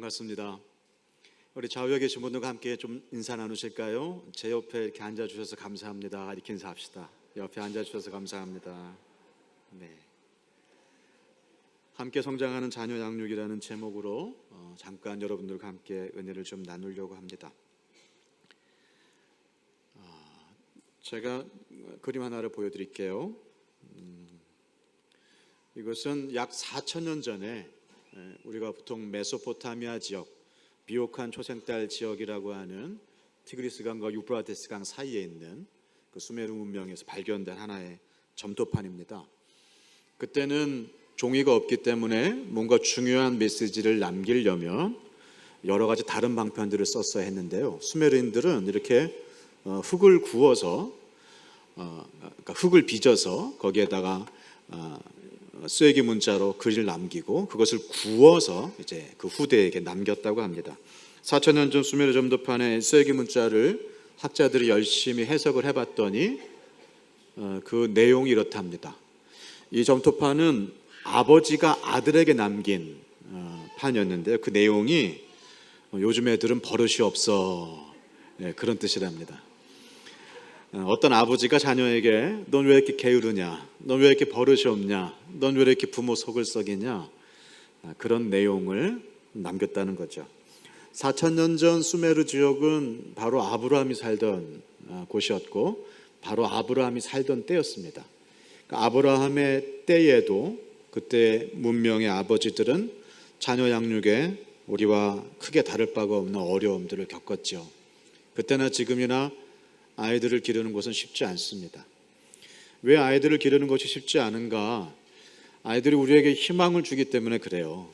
반갑습니다. 우리 좌우에 계신 분들과 함께 좀 인사 나누실까요? 제 옆에 이렇게 앉아주셔서 감사합니다. 이렇게 인사합시다. 옆에 앉아주셔서 감사합니다. 네. 함께 성장하는 자녀 양육이라는 제목으로 잠깐 여러분들과 함께 은혜를 좀 나누려고 합니다. 제가 그림 하나를 보여드릴게요. 이것은 약 4,000년 전에 우리가 보통 메소포타미아 지역, 비옥한 초생달 지역이라고 하는 티그리스 강과 유프라테스 강 사이에 있는 그 수메르 문명에서 발견된 하나의 점토판입니다. 그때는 종이가 없기 때문에 뭔가 중요한 메시지를 남기려면 여러 가지 다른 방편들을 썼어야 했는데요. 수메르인들은 이렇게 흙을 구워서 그러니까 흙을 빚어서 거기에다가 쐐기 문자로 글을 남기고 그것을 구워서 이제 그 후대에게 남겼다고 합니다. 4,000년 전 수메르 점토판의 쐐기 문자를 학자들이 열심히 해석을 해봤더니 그 내용이 이렇답니다. 이 점토판은 아버지가 아들에게 남긴 판이었는데요. 그 내용이 요즘 애들은 버릇이 없어, 그런 뜻이랍니다. 어떤 아버지가 자녀에게 넌 왜 이렇게 게으르냐, 넌 왜 이렇게 버릇이 없냐, 넌 왜 이렇게 부모 속을 썩이냐, 그런 내용을 남겼다는 거죠. 4,000년 전 수메르 지역은 바로 아브라함이 살던 곳이었고 바로 아브라함이 살던 때였습니다. 그러니까 아브라함의 때에도 그때 문명의 아버지들은 자녀 양육에 우리와 크게 다를 바가 없는 어려움들을 겪었죠. 그때나 지금이나 아이들을 기르는 것은 쉽지 않습니다. 왜 아이들을 기르는 것이 쉽지 않은가? 아이들이 우리에게 희망을 주기 때문에 그래요.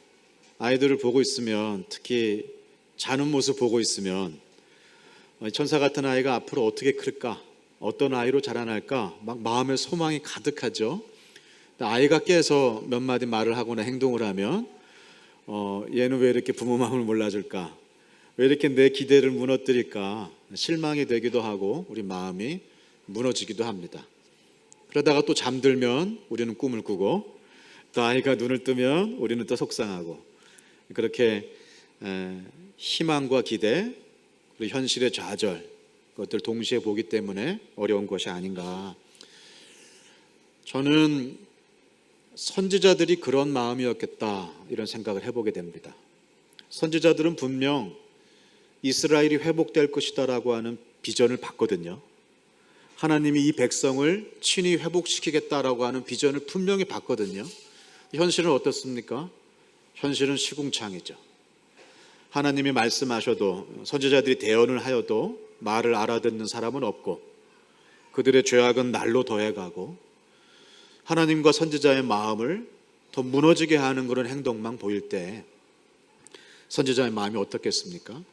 아이들을 보고 있으면, 특히 자는 모습 보고 있으면 천사 같은 아이가 앞으로 어떻게 클까? 어떤 아이로 자라날까? 막 마음에 소망이 가득하죠. 아이가 깨서 몇 마디 말을 하거나 행동을 하면 얘는 왜 이렇게 부모 마음을 몰라줄까? 왜 이렇게 내 기대를 무너뜨릴까? 실망이 되기도 하고 우리 마음이 무너지기도 합니다. 그러다가 또 잠들면 우리는 꿈을 꾸고 또 아이가 눈을 뜨면 우리는 또 속상하고, 그렇게 희망과 기대 그리고 현실의 좌절, 그것들 동시에 보기 때문에 어려운 것이 아닌가. 저는 선지자들이 그런 마음이었겠다 이런 생각을 해보게 됩니다. 선지자들은 분명 이스라엘이 회복될 것이다라고 하는 비전을 봤거든요. 하나님이 이 백성을 친히 회복시키겠다라고 하는 비전을 분명히 봤거든요. 현실은 어떻습니까? 현실은 시궁창이죠. 하나님이 말씀하셔도, 선지자들이 대언을 하여도 말을 알아듣는 사람은 없고 그들의 죄악은 날로 더해가고 하나님과 선지자의 마음을 더 무너지게 하는 그런 행동만 보일 때 선지자의 마음이 어떻겠습니까?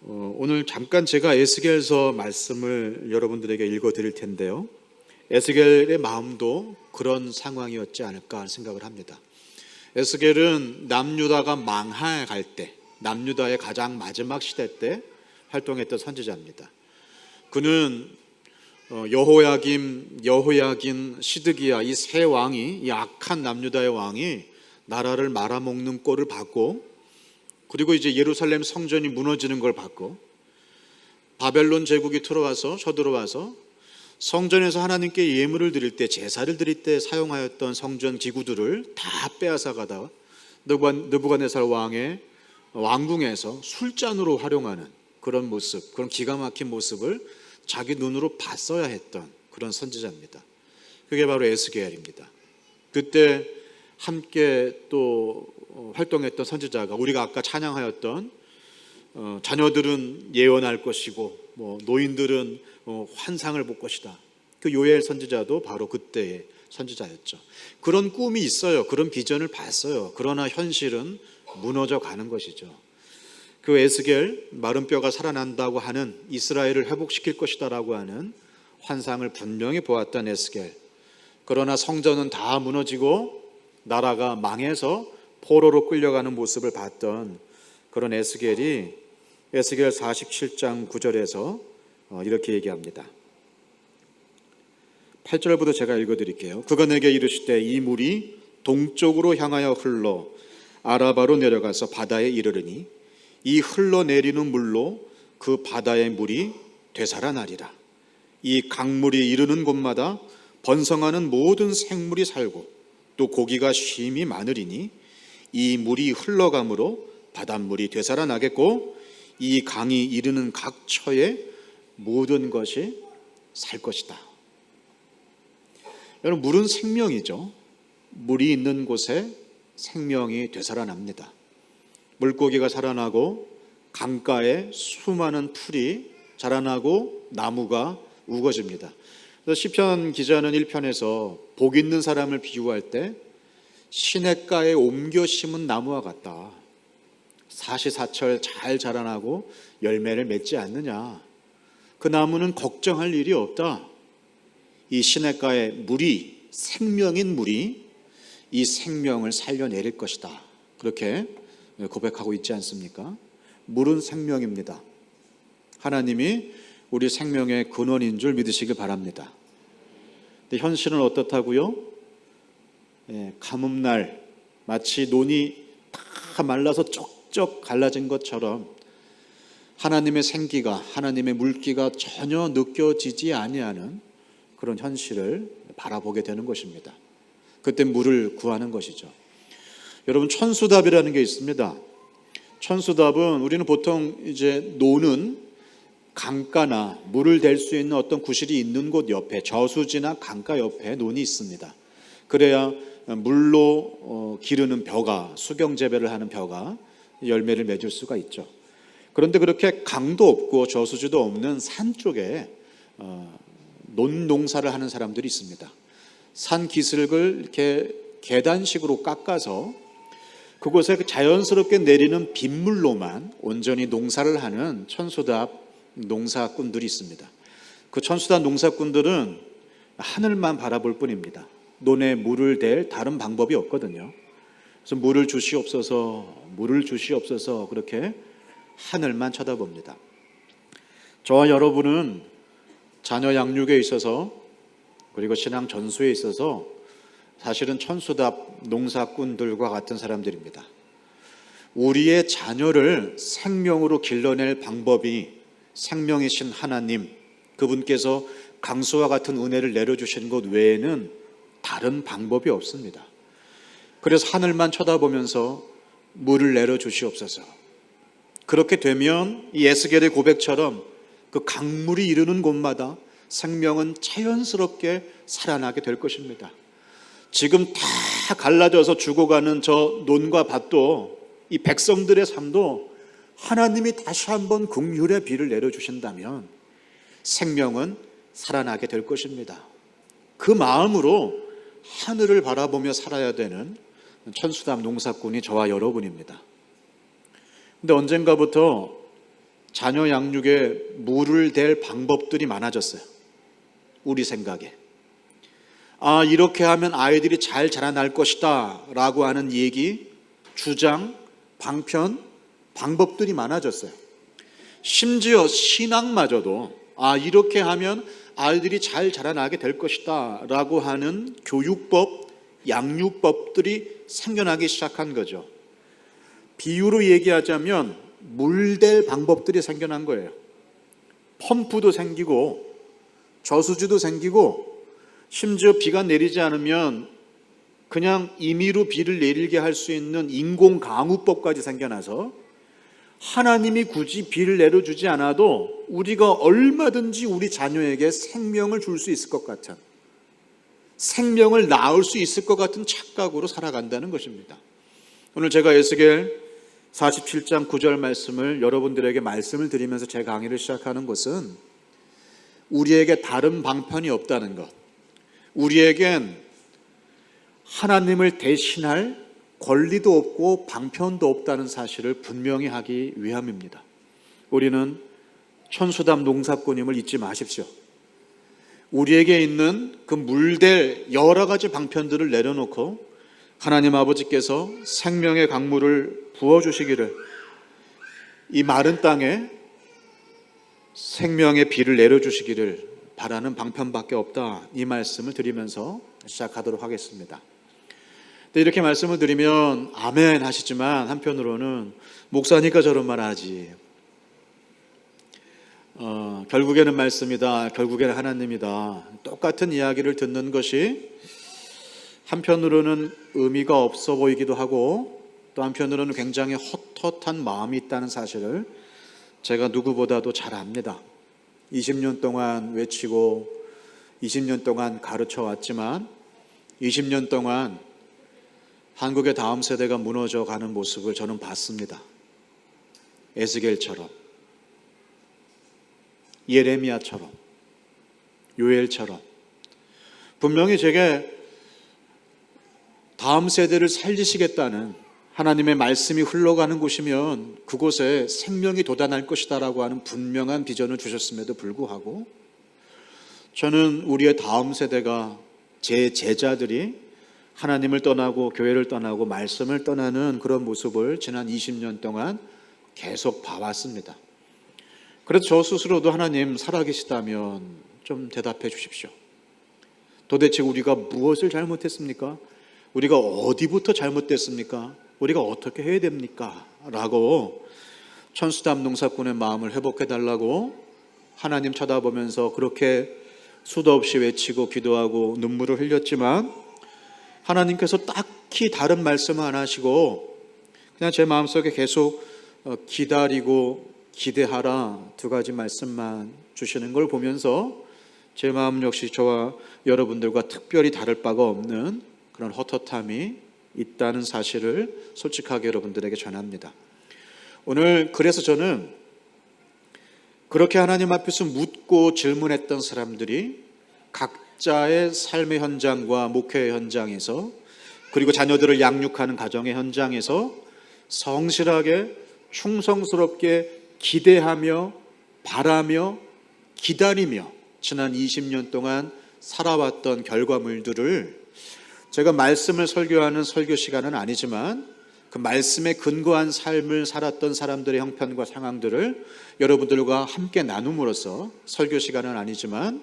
오늘 잠깐 제가 에스겔서 말씀을 여러분들에게 읽어드릴 텐데요. 에스겔의 마음도 그런 상황이었지 않을까 생각을 합니다. 에스겔은 남유다가 망해갈 때, 남유다의 가장 마지막 시대 때 활동했던 선지자입니다. 그는 여호야긴, 시드기야 이 세 왕이, 이 악한 남유다의 왕이 나라를 말아먹는 꼴을 봤고, 그리고 이제 예루살렘 성전이 무너지는 걸 봤고, 바벨론 제국이 쳐들어와서 성전에서 하나님께 예물을 드릴 때, 제사를 드릴 때 사용하였던 성전 기구들을 다 빼앗아가다가 느부갓네살 왕의 왕궁에서 술잔으로 활용하는 그런 모습, 그런 기가 막힌 모습을 자기 눈으로 봤어야 했던 그런 선지자입니다. 그게 바로 에스겔입니다. 그때 함께 또 활동했던 선지자가 우리가 아까 찬양하였던 자녀들은 예언할 것이고 노인들은 환상을 볼 것이다. 그 요엘 선지자도 바로 그때의 선지자였죠. 그런 꿈이 있어요. 그런 비전을 봤어요. 그러나 현실은 무너져 가는 것이죠. 그 에스겔, 마른 뼈가 살아난다고 하는, 이스라엘을 회복시킬 것이다라고 하는 환상을 분명히 보았던 에스겔. 그러나 성전은 다 무너지고 나라가 망해서 포로로 끌려가는 모습을 봤던 그런 에스겔이 에스겔 47장 9절에서 이렇게 얘기합니다. 8절부터 제가 읽어드릴게요. 그가 내게 이르시되 이 물이 동쪽으로 향하여 흘러 아라바로 내려가서 바다에 이르르니 이 흘러내리는 물로 그 바다의 물이 되살아나리라. 이 강물이 이르는 곳마다 번성하는 모든 생물이 살고 또 고기가 쉼이 많으리니 이 물이 흘러감으로 바닷물이 되살아나겠고 이 강이 이르는 각 처에 모든 것이 살 것이다. 여러분, 물은 생명이죠. 물이 있는 곳에 생명이 되살아납니다. 물고기가 살아나고 강가에 수많은 풀이 자라나고 나무가 우거집니다. 그래서 시편 기자는 1편에서 복 있는 사람을 비유할 때 시냇가에 옮겨 심은 나무와 같다. 사시사철 잘 자라나고 열매를 맺지 않느냐. 그 나무는 걱정할 일이 없다. 이 시냇가에 물이, 생명인 물이 이 생명을 살려내릴 것이다. 그렇게 고백하고 있지 않습니까? 물은 생명입니다. 하나님이 우리 생명의 근원인 줄 믿으시길 바랍니다. 근데 현실은 어떻다고요? 가뭄날 마치 논이 다 말라서 쪽쪽 갈라진 것처럼 하나님의 생기가, 하나님의 물기가 전혀 느껴지지 아니하는 그런 현실을 바라보게 되는 것입니다. 그때 물을 구하는 것이죠. 여러분, 천수답이라는 게 있습니다. 천수답은 우리는 보통 이제 노는 강가나 물을 댈 수 있는 어떤 구실이 있는 곳 옆에, 저수지나 강가 옆에 논이 있습니다. 그래야 물로 기르는 벼가, 수경 재배를 하는 벼가 열매를 맺을 수가 있죠. 그런데 그렇게 강도 없고 저수지도 없는 산 쪽에 논 농사를 하는 사람들이 있습니다. 산 기슭을 이렇게 계단식으로 깎아서 그곳에 자연스럽게 내리는 빗물로만 온전히 농사를 하는 천수답 농사꾼들이 있습니다. 그 천수답 농사꾼들은 하늘만 바라볼 뿐입니다. 논에 물을 댈 다른 방법이 없거든요. 그래서 물을 주시옵소서, 물을 주시옵소서 그렇게 하늘만 쳐다봅니다. 저와 여러분은 자녀 양육에 있어서 그리고 신앙 전수에 있어서 사실은 천수답 농사꾼들과 같은 사람들입니다. 우리의 자녀를 생명으로 길러낼 방법이 생명이신 하나님, 그분께서 강수와 같은 은혜를 내려주시는 것 외에는 다른 방법이 없습니다. 그래서 하늘만 쳐다보면서 물을 내려주시옵소서. 그렇게 되면 이 에스겔의 고백처럼 그 강물이 이르는 곳마다 생명은 자연스럽게 살아나게 될 것입니다. 지금 다 갈라져서 죽어가는 저 논과 밭도, 이 백성들의 삶도 하나님이 다시 한번 긍휼의 비를 내려주신다면 생명은 살아나게 될 것입니다. 그 마음으로 하늘을 바라보며 살아야 되는 천수답 농사꾼이 저와 여러분입니다. 근데 언젠가부터 자녀 양육에 물을 댈 방법들이 많아졌어요. 우리 생각에. 이렇게 하면 아이들이 잘 자라날 것이다 라고 하는 얘기, 주장, 방편, 방법들이 많아졌어요. 심지어 신앙마저도 이렇게 하면 아이들이 잘 자라나게 될 것이다 라고 하는 교육법, 양육법들이 생겨나기 시작한 거죠. 비유로 얘기하자면 물댈 방법들이 생겨난 거예요. 펌프도 생기고 저수지도 생기고 심지어 비가 내리지 않으면 그냥 임의로 비를 내리게 할 수 있는 인공강우법까지 생겨나서 하나님이 굳이 비를 내려주지 않아도 우리가 얼마든지 우리 자녀에게 생명을 줄 수 있을 것 같은, 생명을 낳을 수 있을 것 같은 착각으로 살아간다는 것입니다. 오늘 제가 에스겔 47장 9절 말씀을 여러분들에게 말씀을 드리면서 제 강의를 시작하는 것은 우리에게 다른 방편이 없다는 것, 우리에겐 하나님을 대신할 권리도 없고 방편도 없다는 사실을 분명히 하기 위함입니다. 우리는 천수답 농사꾼임을 잊지 마십시오. 우리에게 있는 그 물댈 여러 가지 방편들을 내려놓고 하나님 아버지께서 생명의 강물을 부어주시기를, 이 마른 땅에 생명의 비를 내려주시기를 바라는 방편밖에 없다, 이 말씀을 드리면서 시작하도록 하겠습니다. 근데 이렇게 말씀을 드리면 아멘 하시지만 한편으로는 목사니까 저런 말 하지. 결국에는 말씀이다. 결국에는 하나님이다. 똑같은 이야기를 듣는 것이 한편으로는 의미가 없어 보이기도 하고 또 한편으로는 굉장히 헛헛한 마음이 있다는 사실을 제가 누구보다도 잘 압니다. 20년 동안 외치고 20년 동안 가르쳐 왔지만 20년 동안 한국의 다음 세대가 무너져 가는 모습을 저는 봤습니다. 에스겔처럼, 예레미야처럼, 요엘처럼 분명히 제게 다음 세대를 살리시겠다는 하나님의 말씀이 흘러가는 곳이면 그곳에 생명이 돋아날 것이다라고 하는 분명한 비전을 주셨음에도 불구하고 저는 우리의 다음 세대가 제 제자들이 하나님을 떠나고 교회를 떠나고 말씀을 떠나는 그런 모습을 지난 20년 동안 계속 봐왔습니다. 그래서 저 스스로도 하나님 살아계시다면 좀 대답해 주십시오. 도대체 우리가 무엇을 잘못했습니까? 우리가 어디부터 잘못됐습니까? 우리가 어떻게 해야 됩니까? 라고 천수담 농사꾼의 마음을 회복해달라고 하나님 쳐다보면서 그렇게 수도 없이 외치고 기도하고 눈물을 흘렸지만 하나님께서 딱히 다른 말씀을 안 하시고 그냥 제 마음속에 계속 기다리고 기대하라 두 가지 말씀만 주시는 걸 보면서 제 마음 역시 저와 여러분들과 특별히 다를 바가 없는 그런 헛헛함이 있다는 사실을 솔직하게 여러분들에게 전합니다. 오늘 그래서 저는 그렇게 하나님 앞에서 묻고 질문했던 사람들이 각자의 삶의 현장과 목회의 현장에서 그리고 자녀들을 양육하는 가정의 현장에서 성실하게 충성스럽게 기대하며 바라며 기다리며 지난 20년 동안 살아왔던 결과물들을 제가 말씀을 설교하는 설교 시간은 아니지만 그 말씀에 근거한 삶을 살았던 사람들의 형편과 상황들을 여러분들과 함께 나눔으로써 설교 시간은 아니지만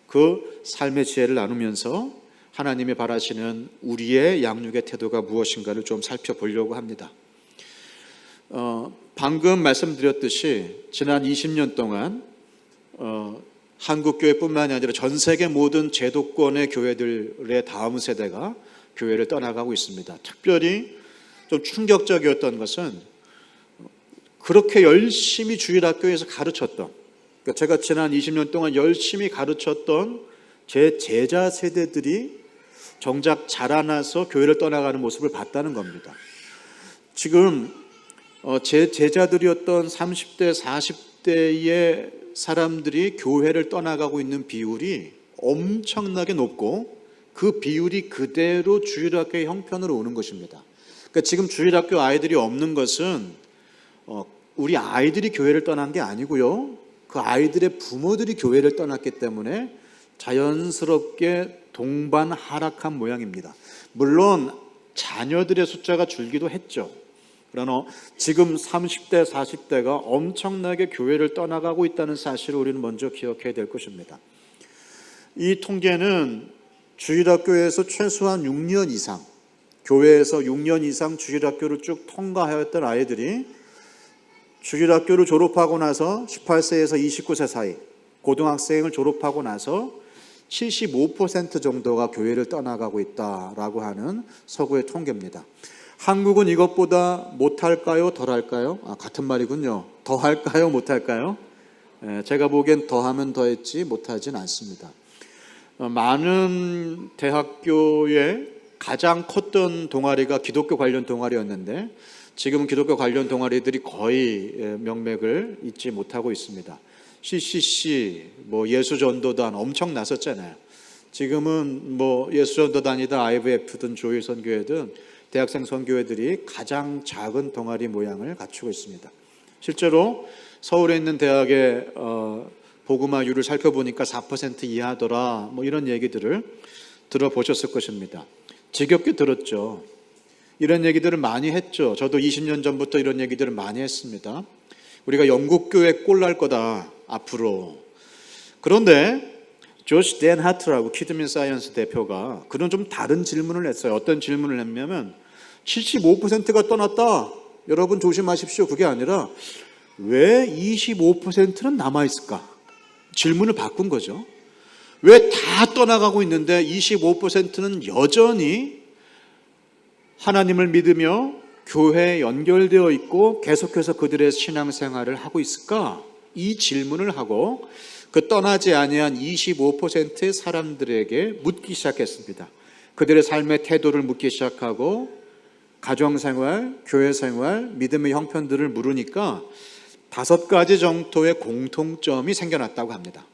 그 삶의 지혜를 나누면서 하나님이 바라시는 우리의 양육의 태도가 무엇인가를 좀 살펴보려고 합니다. 방금 말씀드렸듯이 지난 20년 동안 한국교회뿐만이 아니라 전 세계 모든 제도권의 교회들의 다음 세대가 교회를 떠나가고 있습니다. 특별히 좀 충격적이었던 것은 그렇게 열심히 주일학교에서 가르쳤던, 그러니까 제가 지난 20년 동안 열심히 가르쳤던 제 제자 세대들이 정작 자라나서 교회를 떠나가는 모습을 봤다는 겁니다. 지금 제 제자들이었던 30대, 40대의 사람들이 교회를 떠나가고 있는 비율이 엄청나게 높고 그 비율이 그대로 주일학교의 형편으로 오는 것입니다. 그러니까 지금 주일학교 아이들이 없는 것은 우리 아이들이 교회를 떠난 게 아니고요. 그 아이들의 부모들이 교회를 떠났기 때문에 자연스럽게 동반 하락한 모양입니다. 물론 자녀들의 숫자가 줄기도 했죠. 그러나 지금 30대, 40대가 엄청나게 교회를 떠나가고 있다는 사실을 우리는 먼저 기억해야 될 것입니다. 이 통계는 주일학교에서 최소한 6년 이상, 교회에서 6년 이상 주일학교를 쭉 통과하였던 아이들이 주일학교를 졸업하고 나서 18세에서 29세 사이, 고등학생을 졸업하고 나서 75% 정도가 교회를 떠나가고 있다라고 하는 서구의 통계입니다. 한국은 이것보다 못할까요? 덜할까요? 같은 말이군요. 더할까요? 못할까요? 제가 보기엔 더하면 더했지 못하진 않습니다. 많은 대학교에 가장 컸던 동아리가 기독교 관련 동아리였는데 지금은 기독교 관련 동아리들이 거의 명맥을 잇지 못하고 있습니다. CCC, 예수전도단 엄청 났었잖아요. 지금은 예수전도단이든 IVF든 조일 선교회든 대학생 선교회들이 가장 작은 동아리 모양을 갖추고 있습니다. 실제로 서울에 있는 대학의 복음화율을 살펴보니까 4% 이하더라 이런 얘기들을 들어보셨을 것입니다. 지겹게 들었죠. 이런 얘기들을 많이 했죠. 저도 20년 전부터 이런 얘기들을 많이 했습니다. 우리가 영국교회 꼴날 거다 앞으로. 그런데 조시 댄 하트라고 키드민 사이언스 대표가 그런 좀 다른 질문을 했어요. 어떤 질문을 했냐면 75%가 떠났다. 여러분 조심하십시오. 그게 아니라 왜 25%는 남아있을까? 질문을 바꾼 거죠. 왜 다 떠나가고 있는데 25%는 여전히 하나님을 믿으며 교회에 연결되어 있고 계속해서 그들의 신앙생활을 하고 있을까? 이 질문을 하고 그 떠나지 아니한 25%의 사람들에게 묻기 시작했습니다. 그들의 삶의 태도를 묻기 시작하고 가정생활, 교회생활, 믿음의 형편들을 물으니까 5가지 정도의 공통점이 생겨났다고 합니다.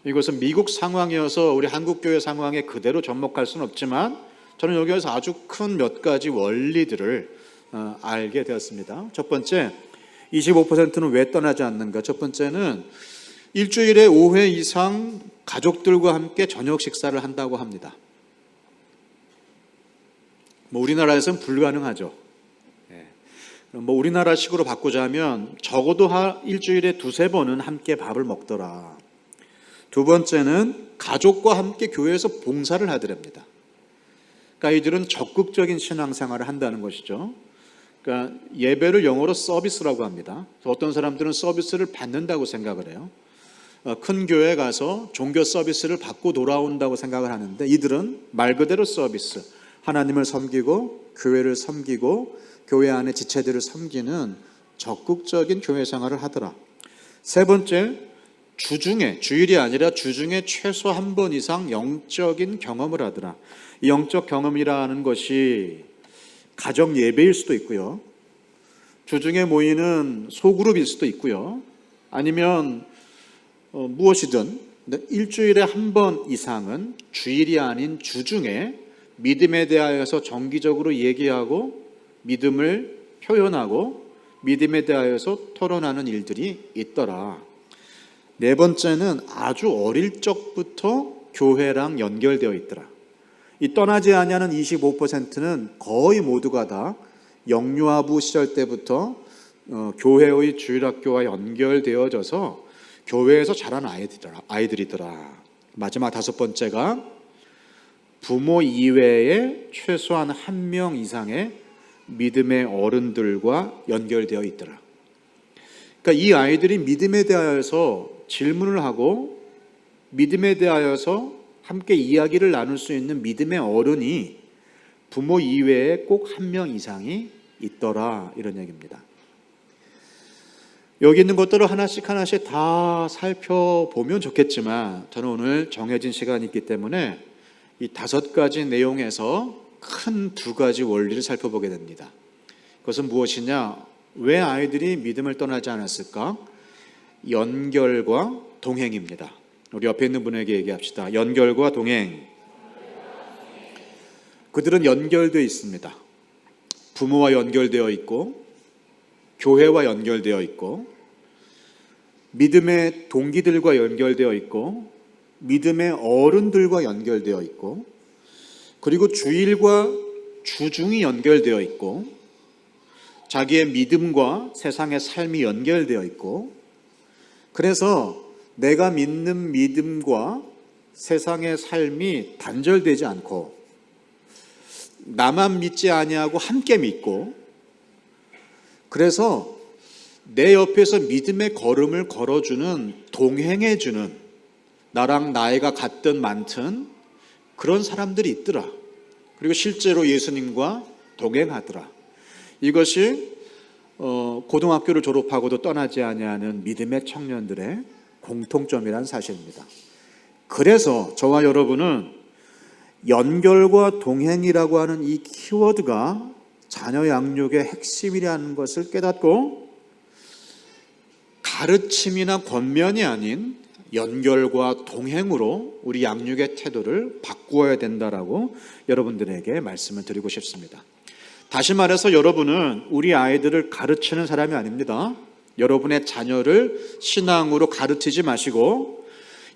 이것은 미국 상황이어서 우리 한국교회 상황에 그대로 접목할 수는 없지만 저는 여기에서 아주 큰 몇 가지 원리들을 알게 되었습니다. 첫 번째, 25%는 왜 떠나지 않는가? 첫 번째는 일주일에 5회 이상 가족들과 함께 저녁 식사를 한다고 합니다. 우리나라에서는 불가능하죠. 우리나라식으로 바꾸자면 적어도 일주일에 2-3번은 함께 밥을 먹더라. 두 번째는 가족과 함께 교회에서 봉사를 하더랍니다. 그러니까 이들은 적극적인 신앙생활을 한다는 것이죠. 그러니까 예배를 영어로 서비스라고 합니다. 어떤 사람들은 서비스를 받는다고 생각을 해요. 큰 교회에 가서 종교 서비스를 받고 돌아온다고 생각을 하는데 이들은 말 그대로 서비스, 하나님을 섬기고 교회를 섬기고 교회 안의 지체들을 섬기는 적극적인 교회 생활을 하더라. 세 번째, 주중에, 주일이 아니라 주중에 최소 한 번 이상 영적인 경험을 하더라. 이 영적 경험이라는 것이 가정 예배일 수도 있고요. 주중에 모이는 소그룹일 수도 있고요. 아니면 무엇이든 일주일에 한 번 이상은 주일이 아닌 주중에 믿음에 대하여서 정기적으로 얘기하고 믿음을 표현하고 믿음에 대하여서 토론하는 일들이 있더라. 네 번째는 아주 어릴 적부터 교회랑 연결되어 있더라. 이 떠나지 아니하는 25%는 거의 모두가 다 영유아부 시절 때부터 교회의 주일학교와 연결되어져서 교회에서 자란 아이들이더라. 마지막 5번째가 부모 이외에 최소한 1명 이상의 믿음의 어른들과 연결되어 있더라. 그러니까 이 아이들이 믿음에 대하여서 질문을 하고 믿음에 대하여서 함께 이야기를 나눌 수 있는 믿음의 어른이 부모 이외에 꼭 1명 이상이 있더라, 이런 얘기입니다. 여기 있는 것들을 하나씩 다 살펴보면 좋겠지만 저는 오늘 정해진 시간이 있기 때문에 이 5가지 내용에서 큰 2가지 원리를 살펴보게 됩니다. 그것은 무엇이냐? 왜 아이들이 믿음을 떠나지 않았을까? 연결과 동행입니다. 우리 옆에 있는 분에게 얘기합시다. 연결과 동행. 그들은 연결되어 있습니다. 부모와 연결되어 있고 교회와 연결되어 있고 믿음의 동기들과 연결되어 있고 믿음의 어른들과 연결되어 있고 그리고 주일과 주중이 연결되어 있고 자기의 믿음과 세상의 삶이 연결되어 있고 그래서 내가 믿는 믿음과 세상의 삶이 단절되지 않고 나만 믿지 아니하고 함께 믿고 그래서 내 옆에서 믿음의 걸음을 걸어주는 동행해주는 나랑 나이가 같든 많든 그런 사람들이 있더라. 그리고 실제로 예수님과 동행하더라. 이것이 고등학교를 졸업하고도 떠나지 아니하는 믿음의 청년들의 공통점이라는 사실입니다. 그래서 저와 여러분은 연결과 동행이라고 하는 이 키워드가 자녀 양육의 핵심이라는 것을 깨닫고 가르침이나 권면이 아닌 연결과 동행으로 우리 양육의 태도를 바꾸어야 된다라고 여러분들에게 말씀을 드리고 싶습니다. 다시 말해서 여러분은 우리 아이들을 가르치는 사람이 아닙니다. 여러분의 자녀를 신앙으로 가르치지 마시고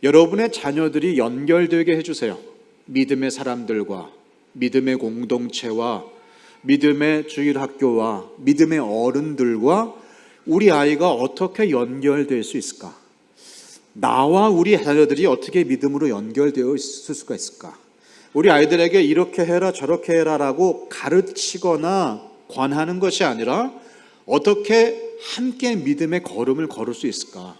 여러분의 자녀들이 연결되게 해주세요. 믿음의 사람들과 믿음의 공동체와 믿음의 주일학교와 믿음의 어른들과 우리 아이가 어떻게 연결될 수 있을까? 나와 우리 자녀들이 어떻게 믿음으로 연결되어 있을 수가 있을까? 우리 아이들에게 이렇게 해라 저렇게 해라라고 가르치거나 권하는 것이 아니라 어떻게 함께 믿음의 걸음을 걸을 수 있을까?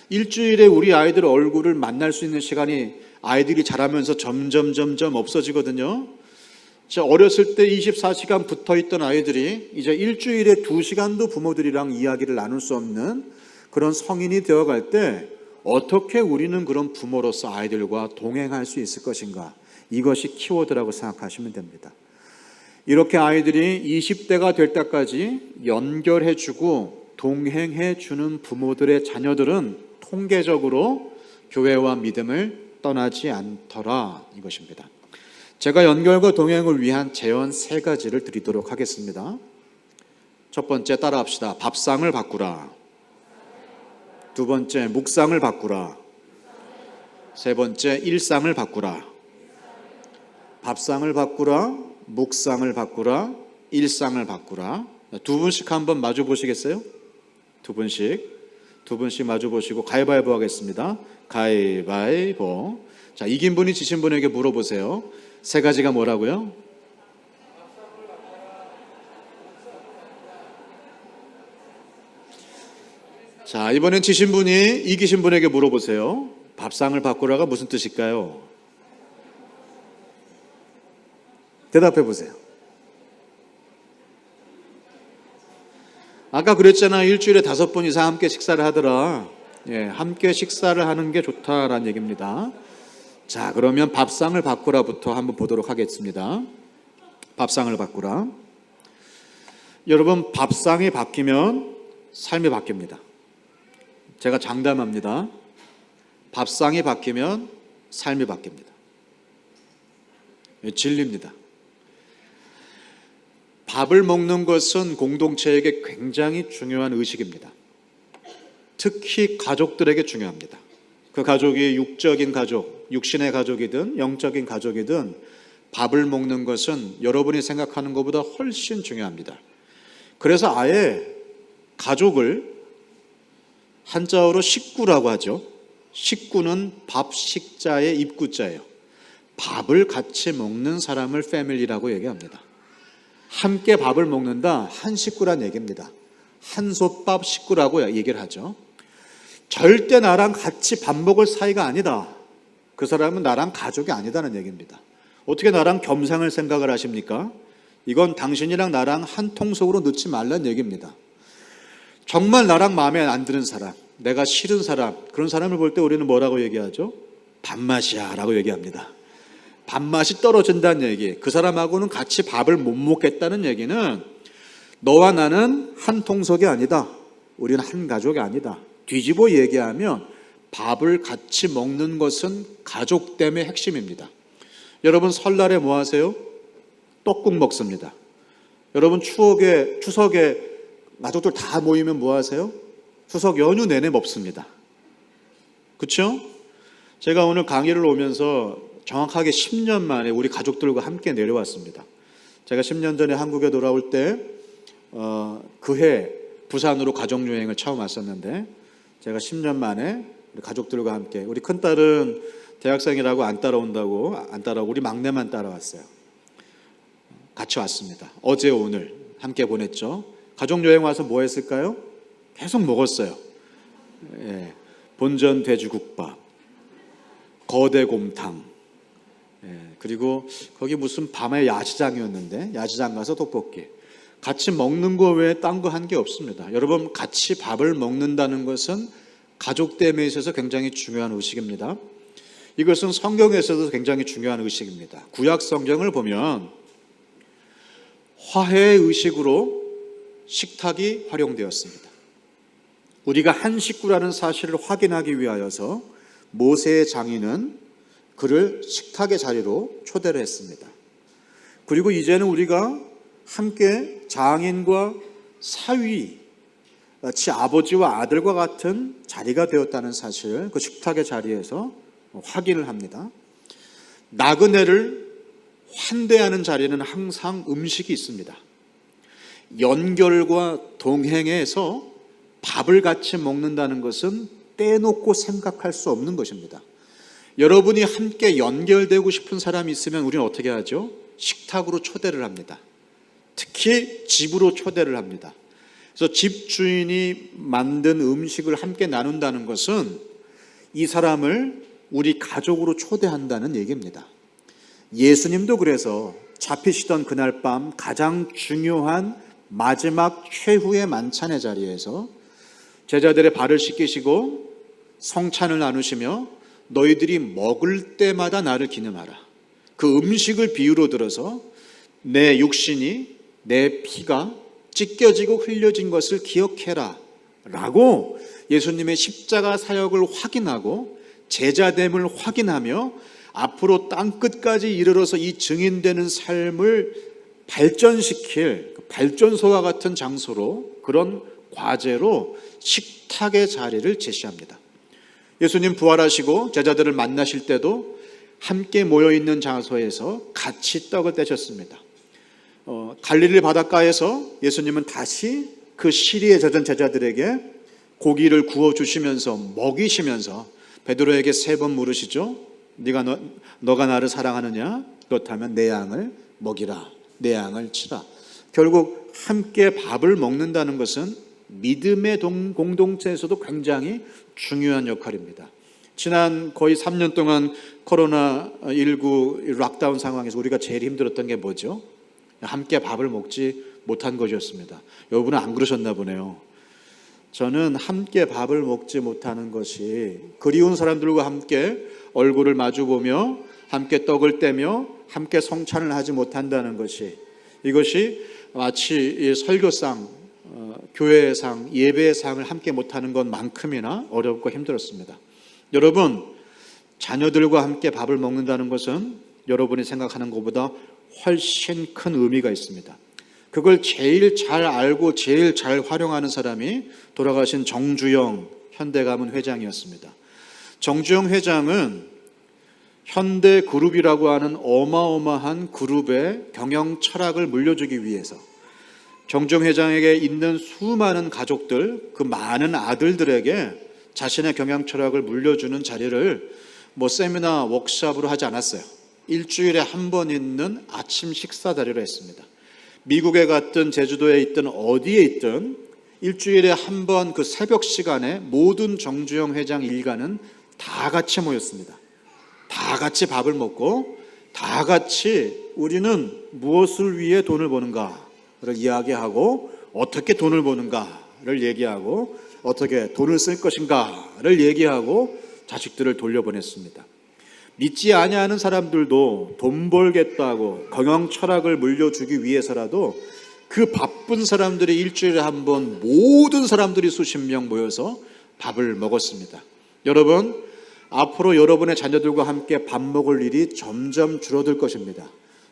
일주일에 우리 아이들 얼굴을 만날 수 있는 시간이 아이들이 자라면서 점점 없어지거든요. 어렸을 때 24시간 붙어있던 아이들이 이제 일주일에 2시간도 부모들이랑 이야기를 나눌 수 없는 그런 성인이 되어갈 때 어떻게 우리는 그런 부모로서 아이들과 동행할 수 있을 것인가? 이것이 키워드라고 생각하시면 됩니다. 이렇게 아이들이 20대가 될 때까지 연결해주고 동행해주는 부모들의 자녀들은 통계적으로 교회와 믿음을 떠나지 않더라, 이것입니다. 제가 연결과 동행을 위한 제언 3가지를 드리도록 하겠습니다. 첫 번째, 따라합시다. 밥상을 바꾸라. 두 번째, 묵상을 바꾸라. 세 번째, 일상을 바꾸라. 밥상을 바꾸라, 묵상을 바꾸라, 일상을 바꾸라. 두 분씩 한번 마주 보시겠어요? 두 분씩 마주 보시고 가위바위보 하겠습니다. 가위바위보. 자, 이긴 분이 지신 분에게 물어보세요. 3가지가 뭐라고요? 자, 이번엔 지신 분이 이기신 분에게 물어보세요. 밥상을 바꾸라가 무슨 뜻일까요? 대답해 보세요. 아까 그랬잖아요. 일주일에 5번 이상 함께 식사를 하더라. 함께 식사를 하는 게 좋다라는 얘기입니다. 자, 그러면 밥상을 바꾸라부터 한번 보도록 하겠습니다. 밥상을 바꾸라. 여러분, 밥상이 바뀌면 삶이 바뀝니다. 제가 장담합니다. 밥상이 바뀌면 삶이 바뀝니다. 진리입니다. 밥을 먹는 것은 공동체에게 굉장히 중요한 의식입니다. 특히 가족들에게 중요합니다. 그 가족이 육적인 가족, 육신의 가족이든 영적인 가족이든 밥을 먹는 것은 여러분이 생각하는 것보다 훨씬 중요합니다. 그래서 아예 가족을 한자어로 식구라고 하죠. 식구는 밥 식자의 입구자예요. 밥을 같이 먹는 사람을 패밀리라고 얘기합니다. 함께 밥을 먹는다, 한 식구란 얘기입니다. 한솥밥 식구라고 얘기를 하죠. 절대 나랑 같이 밥 먹을 사이가 아니다. 그 사람은 나랑 가족이 아니다는 얘기입니다. 어떻게 나랑 겸상을 생각을 하십니까? 이건 당신이랑 나랑 한 통속으로 넣지 말라는 얘기입니다. 정말 나랑 마음에 안 드는 사람, 내가 싫은 사람, 그런 사람을 볼 때 우리는 뭐라고 얘기하죠? 밥맛이야 라고 얘기합니다. 밥맛이 떨어진다는 얘기, 그 사람하고는 같이 밥을 못 먹겠다는 얘기는 너와 나는 한 통속이 아니다. 우리는 한 가족이 아니다. 뒤집어 얘기하면 밥을 같이 먹는 것은 가족됨의 핵심입니다. 여러분, 설날에 뭐 하세요? 떡국 먹습니다. 여러분, 추석에 가족들 다 모이면 뭐 하세요? 추석 연휴 내내 먹습니다. 그렇죠? 제가 오늘 강의를 오면서 정확하게 10년 만에 우리 가족들과 함께 내려왔습니다. 제가 10년 전에 한국에 돌아올 때 그해 부산으로 가족여행을 처음 왔었는데 제가 10년 만에 우리 가족들과 함께, 우리 큰딸은 대학생이라고 안 따라오고 우리 막내만 따라왔어요. 같이 왔습니다. 어제 오늘 함께 보냈죠. 가족여행 와서 뭐 했을까요? 계속 먹었어요. 본전 돼지국밥, 거대곰탕, 그리고 거기 무슨 밤에 야시장이었는데 야시장 가서 떡볶이. 같이 먹는 거 외에 딴 거 한 게 없습니다. 여러분, 같이 밥을 먹는다는 것은 가족됨에 있어서 굉장히 중요한 의식입니다. 이것은 성경에서도 굉장히 중요한 의식입니다. 구약 성경을 보면 화해의 의식으로 식탁이 활용되었습니다. 우리가 한 식구라는 사실을 확인하기 위하여서 모세의 장인은 그를 식탁의 자리로 초대를 했습니다. 그리고 이제는 우리가 함께 장인과 사위, 마치 아버지와 아들과 같은 자리가 되었다는 사실을 그 식탁의 자리에서 확인을 합니다. 나그네를 환대하는 자리에는 항상 음식이 있습니다. 연결과 동행에서 밥을 같이 먹는다는 것은 떼놓고 생각할 수 없는 것입니다. 여러분이 함께 연결되고 싶은 사람이 있으면 우리는 어떻게 하죠? 식탁으로 초대를 합니다. 특히 집으로 초대를 합니다. 그래서 집 주인이 만든 음식을 함께 나눈다는 것은 이 사람을 우리 가족으로 초대한다는 얘기입니다. 예수님도 그래서 잡히시던 그날 밤 가장 중요한 마지막 최후의 만찬의 자리에서 제자들의 발을 씻기시고 성찬을 나누시며 너희들이 먹을 때마다 나를 기념하라. 그 음식을 비유로 들어서 내 육신이 내 피가 찢겨지고 흘려진 것을 기억해라 라고 예수님의 십자가 사역을 확인하고 제자됨을 확인하며 앞으로 땅끝까지 이르러서 이 증인되는 삶을 발전시킬 발전소와 같은 장소로, 그런 과제로 식탁의 자리를 제시합니다. 예수님 부활하시고 제자들을 만나실 때도 함께 모여있는 장소에서 같이 떡을 떼셨습니다. 갈릴리 바닷가에서 예수님은 다시 그 시리에 젖은 제자들에게 고기를 구워주시면서 먹이시면서 베드로에게 3번 물으시죠. 너가 나를 사랑하느냐? 그렇다면 내 양을 먹이라, 내 양을 치라. 결국 함께 밥을 먹는다는 것은 믿음의 공동체에서도 굉장히 중요한 역할입니다. 지난 거의 3년 동안 코로나19 락다운 상황에서 우리가 제일 힘들었던 게 뭐죠? 함께 밥을 먹지 못한 것이었습니다. 여러분은 안 그러셨나 보네요. 저는 함께 밥을 먹지 못하는 것이 그리운 사람들과 함께 얼굴을 마주보며 함께 떡을 떼며 함께 성찬을 하지 못한다는 것이, 이것이 마치 설교상, 교회상, 예배상을 함께 못하는 것만큼이나 어렵고 힘들었습니다. 여러분, 자녀들과 함께 밥을 먹는다는 것은 여러분이 생각하는 것보다 훨씬 큰 의미가 있습니다. 그걸 제일 잘 알고 제일 잘 활용하는 사람이 돌아가신 정주영 현대가문 회장이었습니다. 정주영 회장은 현대그룹이라고 하는 어마어마한 그룹의 경영 철학을 물려주기 위해서 정주영 회장에게 있는 수많은 가족들, 그 많은 아들들에게 자신의 경영 철학을 물려주는 자리를 세미나 워크숍으로 하지 않았어요. 일주일에 한 번 있는 아침 식사 자리로 했습니다. 미국에 갔든 제주도에 있든 어디에 있든 일주일에 한 번 그 새벽 시간에 모든 정주영 회장 일가는 다 같이 모였습니다. 다 같이 밥을 먹고 다 같이 우리는 무엇을 위해 돈을 버는가를 이야기하고 어떻게 돈을 버는가를 얘기하고 어떻게 돈을 쓸 것인가를 얘기하고 자식들을 돌려보냈습니다. 믿지 아니하는 사람들도 돈 벌겠다고 경영 철학을 물려주기 위해서라도 그 바쁜 사람들이 일주일에 한 번 모든 사람들이 수십 명 모여서 밥을 먹었습니다. 여러분, 앞으로 여러분의 자녀들과 함께 밥 먹을 일이 점점 줄어들 것입니다.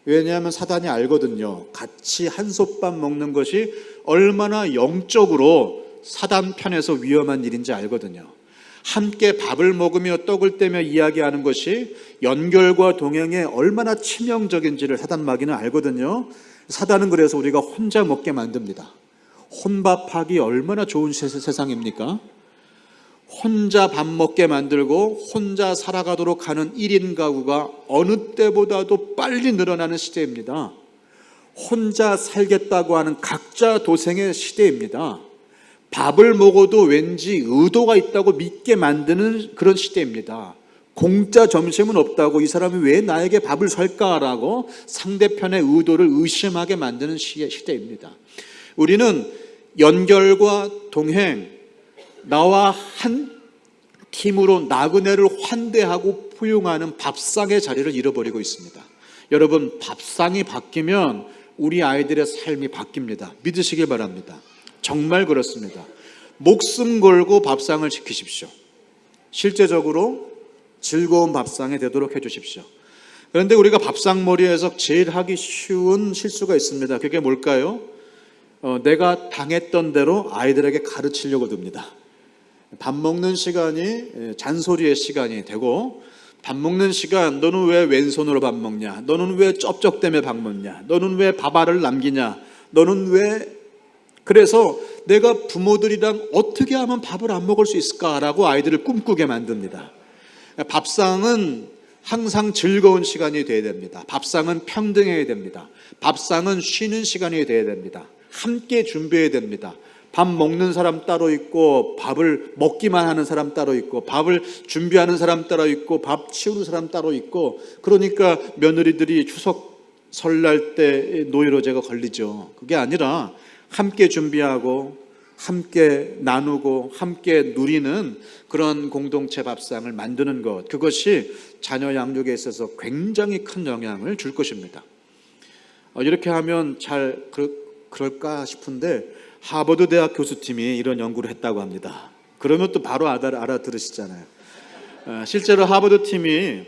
왜냐하면 사단이 알거든요. 같이 한솥밥 먹는 것이 얼마나 영적으로 사단 편에서 위험한 일인지 알거든요. 함께 밥을 먹으며 떡을 떼며 이야기하는 것이 연결과 동행에 얼마나 치명적인지를 사단 마귀는 알거든요. 사단은 그래서 우리가 혼자 먹게 만듭니다. 혼밥하기 얼마나 좋은 세상입니까? 혼자 밥 먹게 만들고 혼자 살아가도록 하는 1인 가구가 어느 때보다도 빨리 늘어나는 시대입니다. 혼자 살겠다고 하는 각자 도생의 시대입니다. 밥을 먹어도 왠지 의도가 있다고 믿게 만드는 그런 시대입니다. 공짜 점심은 없다고 이 사람이 왜 나에게 밥을 살까라고 상대편의 의도를 의심하게 만드는 시대입니다. 우리는 연결과 동행, 나와 한 팀으로 나그네를 환대하고 포용하는 밥상의 자리를 잃어버리고 있습니다. 여러분, 밥상이 바뀌면 우리 아이들의 삶이 바뀝니다. 믿으시길 바랍니다. 정말 그렇습니다. 목숨 걸고 밥상을 지키십시오. 실제적으로 즐거운 밥상이 되도록 해주십시오. 그런데 우리가 밥상머리에서 제일 하기 쉬운 실수가 있습니다. 그게 뭘까요? 내가 당했던 대로 아이들에게 가르치려고 듭니다. 밥 먹는 시간이 잔소리의 시간이 되고, 밥 먹는 시간, 너는 왜 왼손으로 밥 먹냐? 너는 왜 쩝쩝대며 밥 먹냐? 너는 왜 밥알을 남기냐? 너는 왜 그래서 내가 부모들이랑 어떻게 하면 밥을 안 먹을 수 있을까라고 아이들을 꿈꾸게 만듭니다. 밥상은 항상 즐거운 시간이 되어야 됩니다. 밥상은 평등해야 됩니다. 밥상은 쉬는 시간이 되어야 됩니다. 함께 준비해야 됩니다. 밥 먹는 사람 따로 있고, 밥을 먹기만 하는 사람 따로 있고, 밥을 준비하는 사람 따로 있고, 밥 치우는 사람 따로 있고. 그러니까 며느리들이 추석 설날 때 노이로제가 걸리죠. 그게 아니라 함께 준비하고 함께 나누고 함께 누리는 그런 공동체 밥상을 만드는 것, 그것이 자녀 양육에 있어서 굉장히 큰 영향을 줄 것입니다. 이렇게 하면 잘 그럴까 싶은데 하버드 대학 교수팀이 이런 연구를 했다고 합니다. 그러면 또 바로 알아들으시잖아요. 실제로 하버드 팀이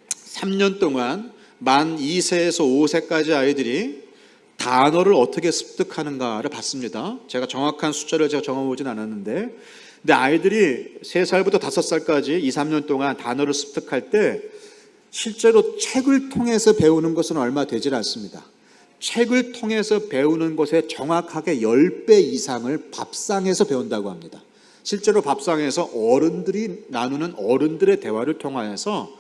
3년 동안 만 2세에서 5세까지 아이들이 단어를 어떻게 습득하는가를 봤습니다. 제가 정확한 숫자를 정해보진 않았는데, 근데 아이들이 3살부터 5살까지 2, 3년 동안 단어를 습득할 때 실제로 책을 통해서 배우는 것은 얼마 되질 않습니다. 책을 통해서 배우는 것에 정확하게 10배 이상을 밥상에서 배운다고 합니다. 실제로 밥상에서 어른들이 나누는 어른들의 대화를 통하여서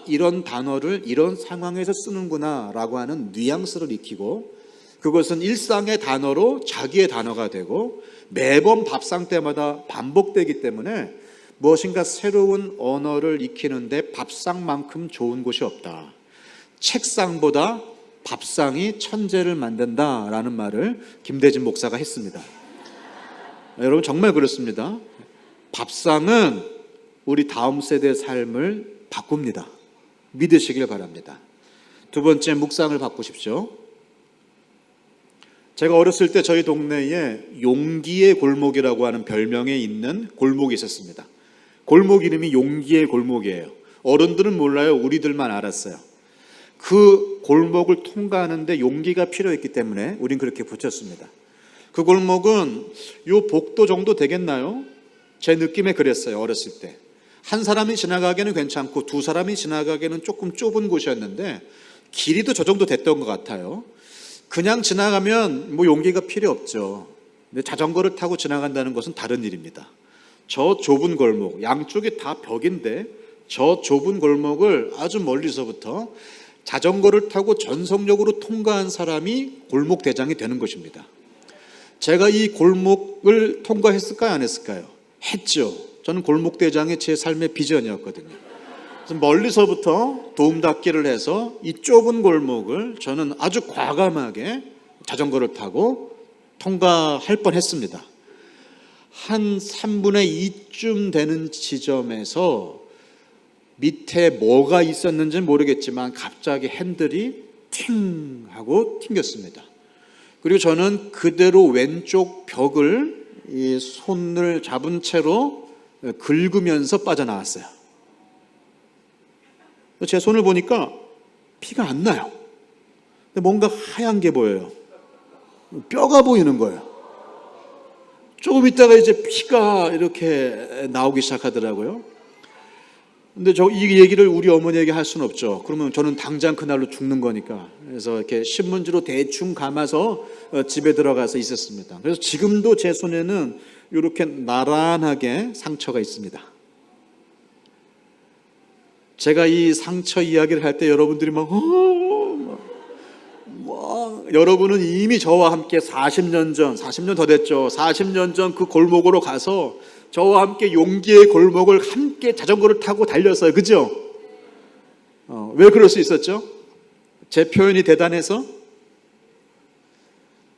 이런 단어를 이런 상황에서 쓰는구나 라고 하는 뉘앙스를 익히고, 그것은 일상의 단어로 자기의 단어가 되고 매번 밥상 때마다 반복되기 때문에 무엇인가 새로운 언어를 익히는데 밥상만큼 좋은 곳이 없다. 책상보다 밥상이 천재를 만든다라는 말을 김대진 목사가 했습니다. 여러분, 정말 그렇습니다. 밥상은 우리 다음 세대의 삶을 바꿉니다. 믿으시길 바랍니다. 두 번째, 묵상을 바꾸십시오. 제가 어렸을 때 저희 동네에 용기의 골목이라고 하는 별명이 있는 골목이 있었습니다. 골목 이름이 용기의 골목이에요. 어른들은 몰라요. 우리들만 알았어요. 그 골목을 통과하는데 용기가 필요했기 때문에 우린 그렇게 붙였습니다. 그 골목은 요 복도 정도 되겠나요? 제 느낌에 그랬어요. 어렸을 때 한 사람이 지나가기에는 괜찮고 두 사람이 지나가기에는 조금 좁은 곳이었는데 길이도 저 정도 됐던 것 같아요. 그냥 지나가면 용기가 필요 없죠. 근데 자전거를 타고 지나간다는 것은 다른 일입니다. 저 좁은 골목, 양쪽이 다 벽인데 저 좁은 골목을 아주 멀리서부터 자전거를 타고 전속력으로 통과한 사람이 골목 대장이 되는 것입니다. 제가 이 골목을 통과했을까요? 안 했을까요? 했죠. 저는 골목 대장이 제 삶의 비전이었거든요. 그래서 멀리서부터 도움닫기를 해서 이 좁은 골목을 저는 아주 과감하게 자전거를 타고 통과할 뻔했습니다. 한 3분의 2쯤 되는 지점에서 밑에 뭐가 있었는지는 모르겠지만 갑자기 핸들이 팅 하고 튕겼습니다. 그리고 저는 그대로 왼쪽 벽을 이 손을 잡은 채로 긁으면서 빠져나왔어요. 제 손을 보니까 피가 안 나요. 근데 뭔가 하얀 게 보여요. 뼈가 보이는 거예요. 조금 있다가 이제 피가 이렇게 나오기 시작하더라고요. 근데 이 얘기를 우리 어머니에게 할 수는 없죠. 그러면 저는 당장 그날로 죽는 거니까. 그래서 이렇게 신문지로 대충 감아서 집에 들어가서 있었습니다. 그래서 지금도 제 손에는 이렇게 나란하게 상처가 있습니다. 제가 이 상처 이야기를 할 때 여러분들이 여러분은 이미 저와 함께 40년 더 됐죠. 40년 전 그 골목으로 가서 저와 함께 용기의 골목을 함께 자전거를 타고 달렸어요. 그죠? 왜 그럴 수 있었죠? 제 표현이 대단해서?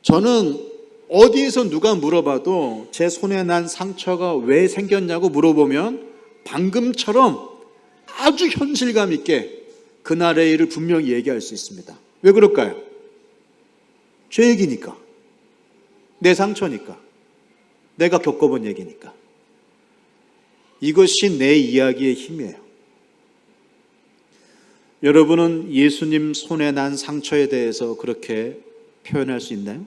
저는 어디에서 누가 물어봐도 제 손에 난 상처가 왜 생겼냐고 물어보면 방금처럼 아주 현실감 있게 그날의 일을 분명히 얘기할 수 있습니다. 왜 그럴까요? 제 얘기니까, 내 상처니까, 내가 겪어본 얘기니까. 이것이 내 이야기의 힘이에요. 여러분은 예수님 손에 난 상처에 대해서 그렇게 표현할 수 있나요?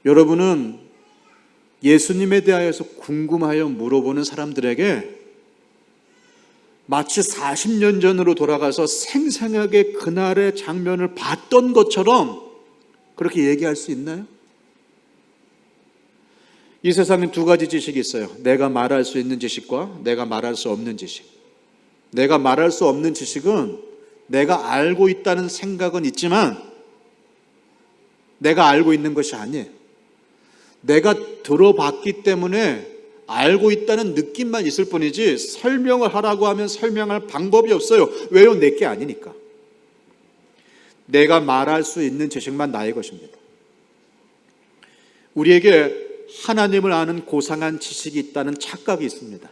여러분은 예수님에 대하여서 궁금하여 물어보는 사람들에게 마치 40년 전으로 돌아가서 생생하게 그날의 장면을 봤던 것처럼 그렇게 얘기할 수 있나요? 이 세상에 두 가지 지식이 있어요. 내가 말할 수 있는 지식과 내가 말할 수 없는 지식. 내가 말할 수 없는 지식은 내가 알고 있다는 생각은 있지만 내가 알고 있는 것이 아니에요. 내가 들어봤기 때문에 알고 있다는 느낌만 있을 뿐이지 설명을 하라고 하면 설명할 방법이 없어요. 왜요? 내게 아니니까. 내가 말할 수 있는 지식만 나의 것입니다. 우리에게 하나님을 아는 고상한 지식이 있다는 착각이 있습니다.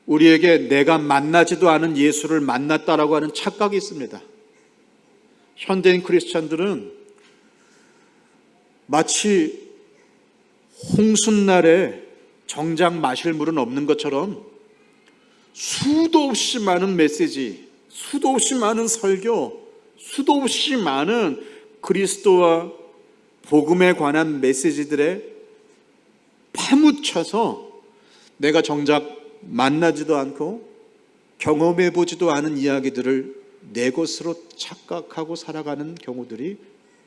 우리에게 내가 만나지도 않은 예수를 만났다라고 하는 착각이 있습니다. 현대인 크리스찬들은 마치 홍순날에 정작 마실 물은 없는 것처럼 수도 없이 많은 메시지, 수도 없이 많은 설교, 수도 없이 많은 그리스도와 복음에 관한 메시지들에 파묻혀서 내가 정작 만나지도 않고 경험해 보지도 않은 이야기들을 내 것으로 착각하고 살아가는 경우들이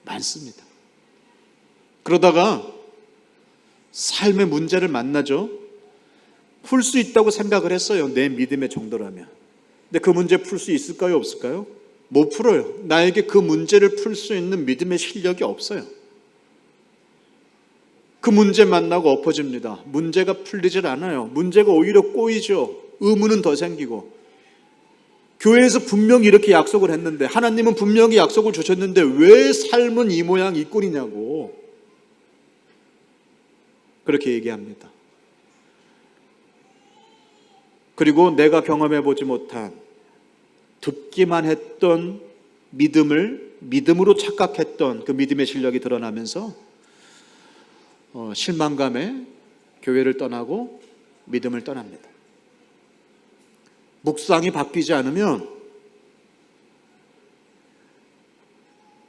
많습니다. 그러다가 삶의 문제를 만나죠. 풀 수 있다고 생각을 했어요. 내 믿음의 정도라면. 근데 그 문제 풀 수 있을까요? 없을까요? 못 풀어요. 나에게 그 문제를 풀 수 있는 믿음의 실력이 없어요. 그 문제 만나고 엎어집니다. 문제가 풀리질 않아요. 문제가 오히려 꼬이죠. 의문은 더 생기고. 교회에서 분명히 이렇게 약속을 했는데, 하나님은 분명히 약속을 주셨는데 왜 삶은 이 모양 이 꼴이냐고 그렇게 얘기합니다. 그리고 내가 경험해 보지 못한, 듣기만 했던 믿음을 믿음으로 착각했던 그 믿음의 실력이 드러나면서 실망감에 교회를 떠나고 믿음을 떠납니다. 묵상이 바뀌지 않으면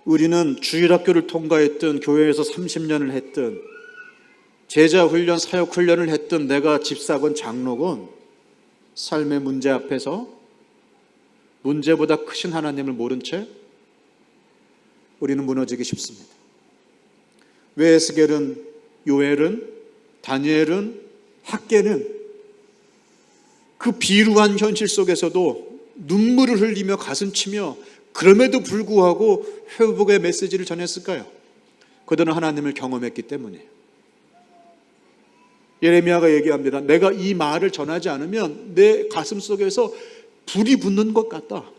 우리는 주일학교를 통과했든 교회에서 30년을 했든 제자훈련, 사역훈련을 했든 내가 집사건 장로건 삶의 문제 앞에서 문제보다 크신 하나님을 모른 채 우리는 무너지기 쉽습니다. 왜 에스겔은, 요엘은, 다니엘은, 학개는 그 비루한 현실 속에서도 눈물을 흘리며 가슴치며 그럼에도 불구하고 회복의 메시지를 전했을까요? 그들은 하나님을 경험했기 때문이에요. 예레미야가 얘기합니다. 내가 이 말을 전하지 않으면 내 가슴 속에서 불이 붙는 것 같다.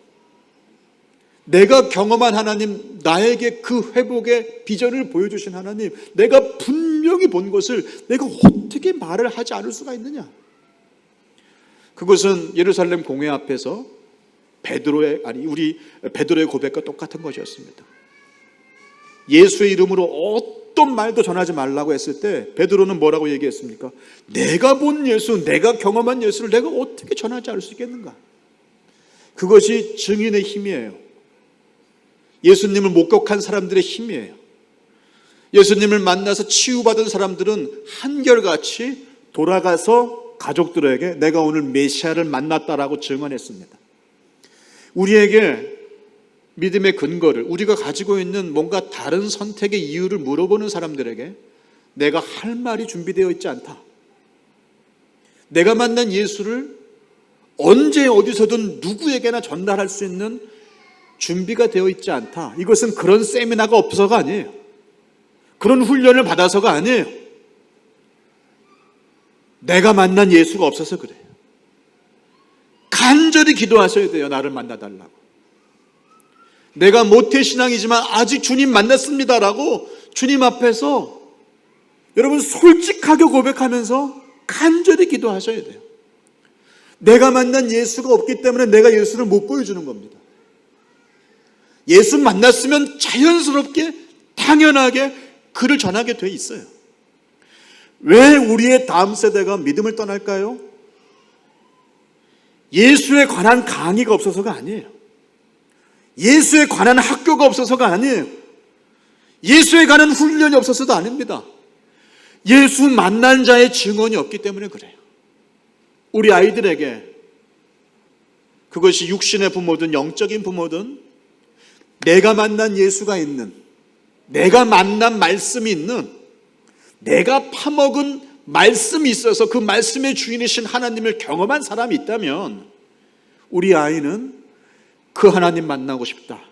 내가 경험한 하나님, 나에게 그 회복의 비전을 보여주신 하나님, 내가 분명히 본 것을 내가 어떻게 말을 하지 않을 수가 있느냐. 그것은 예루살렘 공회 앞에서 베드로의 고백과 똑같은 것이었습니다. 예수의 이름으로 어떤 말도 전하지 말라고 했을 때 베드로는 뭐라고 얘기했습니까? 내가 본 예수, 내가 경험한 예수를 내가 어떻게 전하지 않을 수 있겠는가? 그것이 증인의 힘이에요. 예수님을 목격한 사람들의 힘이에요. 예수님을 만나서 치유받은 사람들은 한결같이 돌아가서 가족들에게 내가 오늘 메시아를 만났다라고 증언했습니다. 우리에게 믿음의 근거를, 우리가 가지고 있는 뭔가 다른 선택의 이유를 물어보는 사람들에게 내가 할 말이 준비되어 있지 않다. 내가 만난 예수를 언제 어디서든 누구에게나 전달할 수 있는 준비가 되어 있지 않다. 이것은 그런 세미나가 없어서가 아니에요. 그런 훈련을 받아서가 아니에요. 내가 만난 예수가 없어서 그래요. 간절히 기도하셔야 돼요. 나를 만나달라고. 내가 모태신앙이지만 아직 주님 만났습니다라고 주님 앞에서 여러분 솔직하게 고백하면서 간절히 기도하셔야 돼요. 내가 만난 예수가 없기 때문에 내가 예수를 못 보여주는 겁니다. 예수 만났으면 자연스럽게 당연하게 그를 전하게 돼 있어요. 왜 우리의 다음 세대가 믿음을 떠날까요? 예수에 관한 강의가 없어서가 아니에요. 예수에 관한 학교가 없어서가 아니에요. 예수에 관한 훈련이 없어서도 아닙니다. 예수 만난 자의 증언이 없기 때문에 그래요. 우리 아이들에게 그것이 육신의 부모든 영적인 부모든 내가 만난 예수가 있는, 내가 만난 말씀이 있는, 내가 파먹은 말씀이 있어서 그 말씀의 주인이신 하나님을 경험한 사람이 있다면 우리 아이는 그 하나님 만나고 싶다,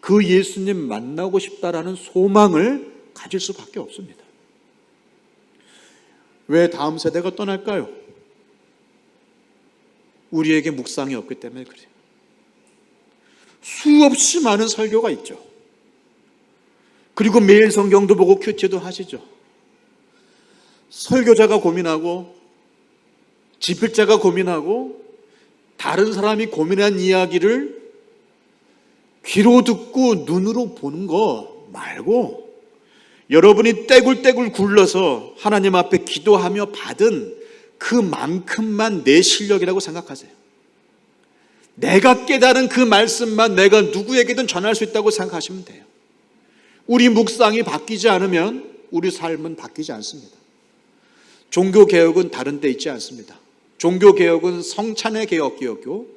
그 예수님 만나고 싶다라는 소망을 가질 수밖에 없습니다. 왜 다음 세대가 떠날까요? 우리에게 묵상이 없기 때문에 그래요. 수없이 많은 설교가 있죠. 그리고 매일 성경도 보고 큐티도 하시죠. 설교자가 고민하고 집필자가 고민하고 다른 사람이 고민한 이야기를 귀로 듣고 눈으로 보는 거 말고 여러분이 떼굴떼굴 굴러서 하나님 앞에 기도하며 받은 그만큼만 내 실력이라고 생각하세요. 내가 깨달은 그 말씀만 내가 누구에게든 전할 수 있다고 생각하시면 돼요. 우리 묵상이 바뀌지 않으면 우리 삶은 바뀌지 않습니다. 종교개혁은 다른 데 있지 않습니다. 종교개혁은 성찬의 개혁이었고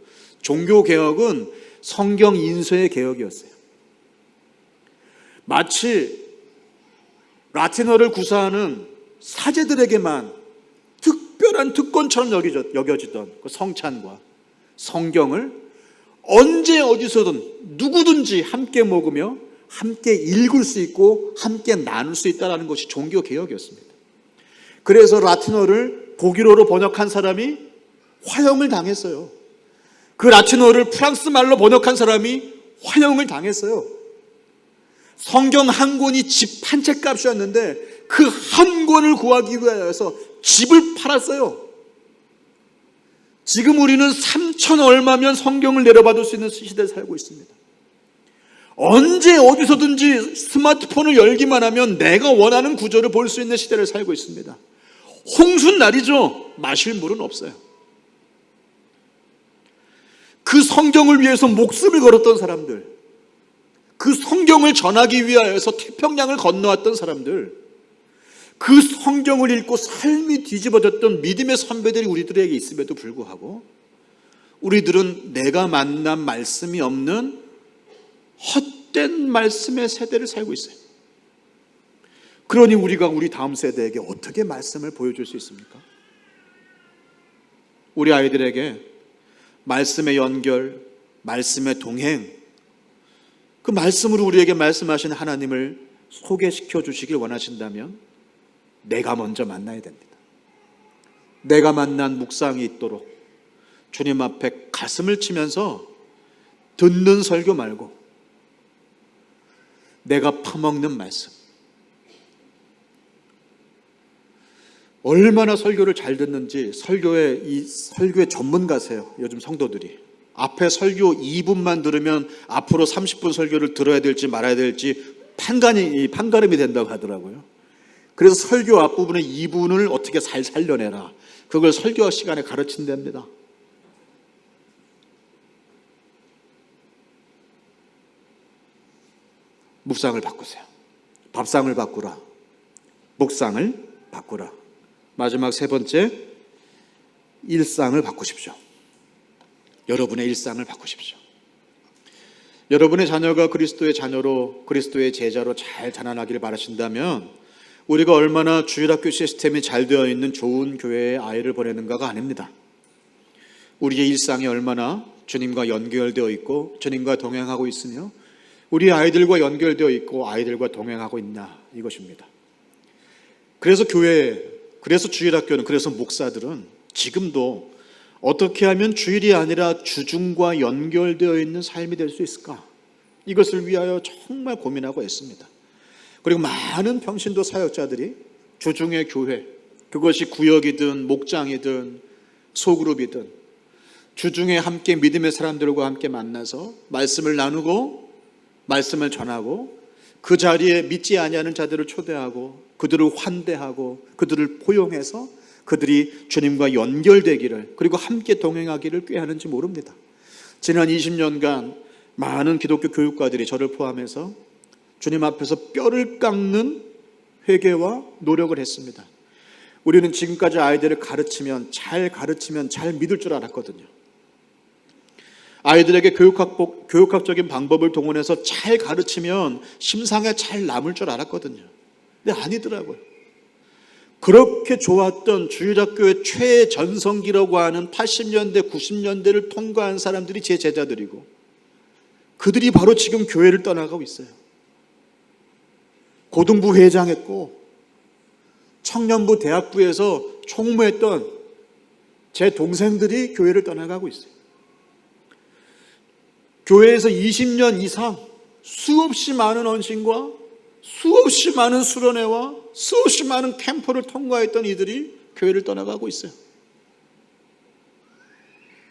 종교개혁은 성경 인쇄의 개혁이었어요. 마치 라틴어를 구사하는 사제들에게만 특별한 특권처럼 여겨지던 그 성찬과 성경을 언제 어디서든 누구든지 함께 먹으며 함께 읽을 수 있고 함께 나눌 수 있다는 것이 종교개혁이었습니다. 그래서 라틴어를 독일어로 번역한 사람이 화형을 당했어요. 그 라틴어를 프랑스 말로 번역한 사람이 화형을 당했어요. 성경 한 권이 집 한 채 값이었는데 그 한 권을 구하기 위해서 집을 팔았어요. 지금 우리는 3천 얼마면 성경을 내려받을 수 있는 시대에 살고 있습니다. 언제 어디서든지 스마트폰을 열기만 하면 내가 원하는 구절을 볼 수 있는 시대를 살고 있습니다. 홍순날이죠. 마실 물은 없어요. 그 성경을 위해서 목숨을 걸었던 사람들, 그 성경을 전하기 위하여서 태평양을 건너왔던 사람들, 그 성경을 읽고 삶이 뒤집어졌던 믿음의 선배들이 우리들에게 있음에도 불구하고 우리들은 내가 만난 말씀이 없는 헛된 말씀의 세대를 살고 있어요. 그러니 우리가 우리 다음 세대에게 어떻게 말씀을 보여줄 수 있습니까? 우리 아이들에게 말씀의 연결, 말씀의 동행, 그 말씀으로 우리에게 말씀하신 하나님을 소개시켜 주시길 원하신다면 내가 먼저 만나야 됩니다. 내가 만난 묵상이 있도록 주님 앞에 가슴을 치면서 듣는 설교 말고 내가 파먹는 말씀, 얼마나 설교를 잘 듣는지 설교의 전문가세요. 요즘 성도들이 앞에 설교 2분만 들으면 앞으로 30분 설교를 들어야 될지 말아야 될지 판가름이 된다고 하더라고요. 그래서 설교 앞부분의 2분을 어떻게 잘 살려내라, 그걸 설교 시간에 가르친답니다. 묵상을 바꾸세요. 밥상을 바꾸라, 묵상을 바꾸라. 마지막 세 번째, 일상을 바꾸십시오. 여러분의 일상을 바꾸십시오. 여러분의 자녀가 그리스도의 자녀로, 그리스도의 제자로 잘 자라나기를 바라신다면 우리가 얼마나 주일학교 시스템이 잘 되어 있는 좋은 교회에 아이를 보내는가가 아닙니다. 우리의 일상이 얼마나 주님과 연결되어 있고 주님과 동행하고 있으며 우리 아이들과 연결되어 있고 아이들과 동행하고 있나, 이것입니다. 그래서 교회, 그래서 주일학교는, 그래서 목사들은 지금도 어떻게 하면 주일이 아니라 주중과 연결되어 있는 삶이 될 수 있을까, 이것을 위하여 정말 고민하고 있습니다. 그리고 많은 평신도 사역자들이 주중의 교회, 그것이 구역이든 목장이든 소그룹이든 주중에 함께 믿음의 사람들과 함께 만나서 말씀을 나누고 말씀을 전하고 그 자리에 믿지 아니하는 자들을 초대하고 그들을 환대하고 그들을 포용해서 그들이 주님과 연결되기를, 그리고 함께 동행하기를 꾀하는지 모릅니다. 지난 20년간 많은 기독교 교육가들이 저를 포함해서 주님 앞에서 뼈를 깎는 회개와 노력을 했습니다. 우리는 지금까지 아이들을 잘 가르치면 잘 믿을 줄 알았거든요. 아이들에게 교육학적인 방법을 동원해서 잘 가르치면 심상에 잘 남을 줄 알았거든요. 근데 아니더라고요. 그렇게 좋았던 주일학교의 최전성기라고 하는 80년대, 90년대를 통과한 사람들이 제 제자들이고, 그들이 바로 지금 교회를 떠나가고 있어요. 고등부 회장했고 청년부 대학부에서 총무했던 제 동생들이 교회를 떠나가고 있어요. 교회에서 20년 이상 수없이 많은 헌신과 수없이 많은 수련회와 수없이 많은 캠프를 통과했던 이들이 교회를 떠나가고 있어요.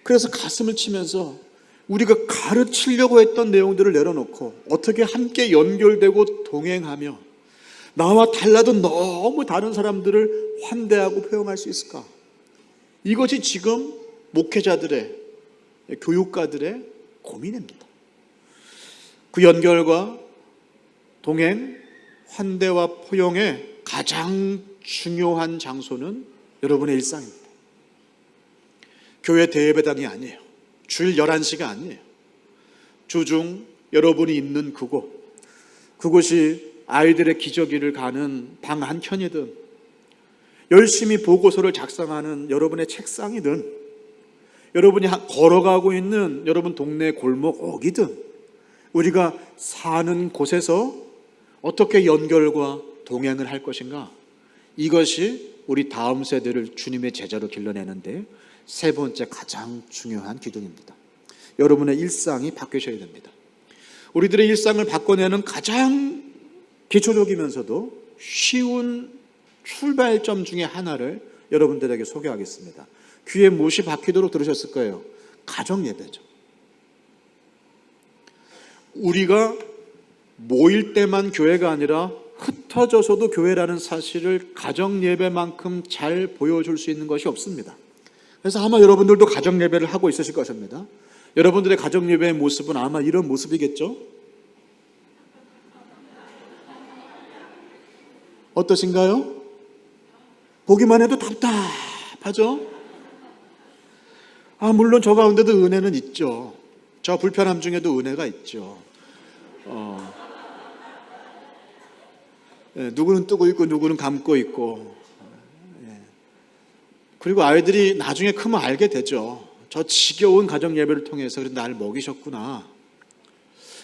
그래서 가슴을 치면서 우리가 가르치려고 했던 내용들을 내려놓고 어떻게 함께 연결되고 동행하며 나와 달라도 너무 다른 사람들을 환대하고 포용할 수 있을까? 이것이 지금 목회자들의, 교육가들의 고민입니다. 그 연결과 동행, 환대와 포용의 가장 중요한 장소는 여러분의 일상입니다. 교회 대예배당이 아니에요. 주일 11시가 아니에요. 주중 여러분이 있는 그곳이 아이들의 기저귀를 가는 방 한켠이든, 열심히 보고서를 작성하는 여러분의 책상이든, 여러분이 걸어가고 있는 여러분 동네 골목이든, 우리가 사는 곳에서 어떻게 연결과 동행을 할 것인가, 이것이 우리 다음 세대를 주님의 제자로 길러내는데 세 번째 가장 중요한 기둥입니다. 여러분의 일상이 바뀌셔야 됩니다. 우리들의 일상을 바꿔내는 가장 기초적이면서도 쉬운 출발점 중에 하나를 여러분들에게 소개하겠습니다. 귀에 못이 박히도록 들으셨을 거예요. 가정 예배죠. 우리가 모일 때만 교회가 아니라 흩어져서도 교회라는 사실을 가정 예배만큼 잘 보여줄 수 있는 것이 없습니다. 그래서 아마 여러분들도 가정 예배를 하고 있으실 것입니다. 여러분들의 가정 예배의 모습은 아마 이런 모습이겠죠? 어떠신가요? 보기만 해도 답답하죠? 물론 저 가운데도 은혜는 있죠. 저 불편함 중에도 은혜가 있죠. 누구는 뜨고 있고 누구는 감고 있고, 그리고 아이들이 나중에 크면 알게 되죠. 저 지겨운 가정 예배를 통해서 날 먹이셨구나.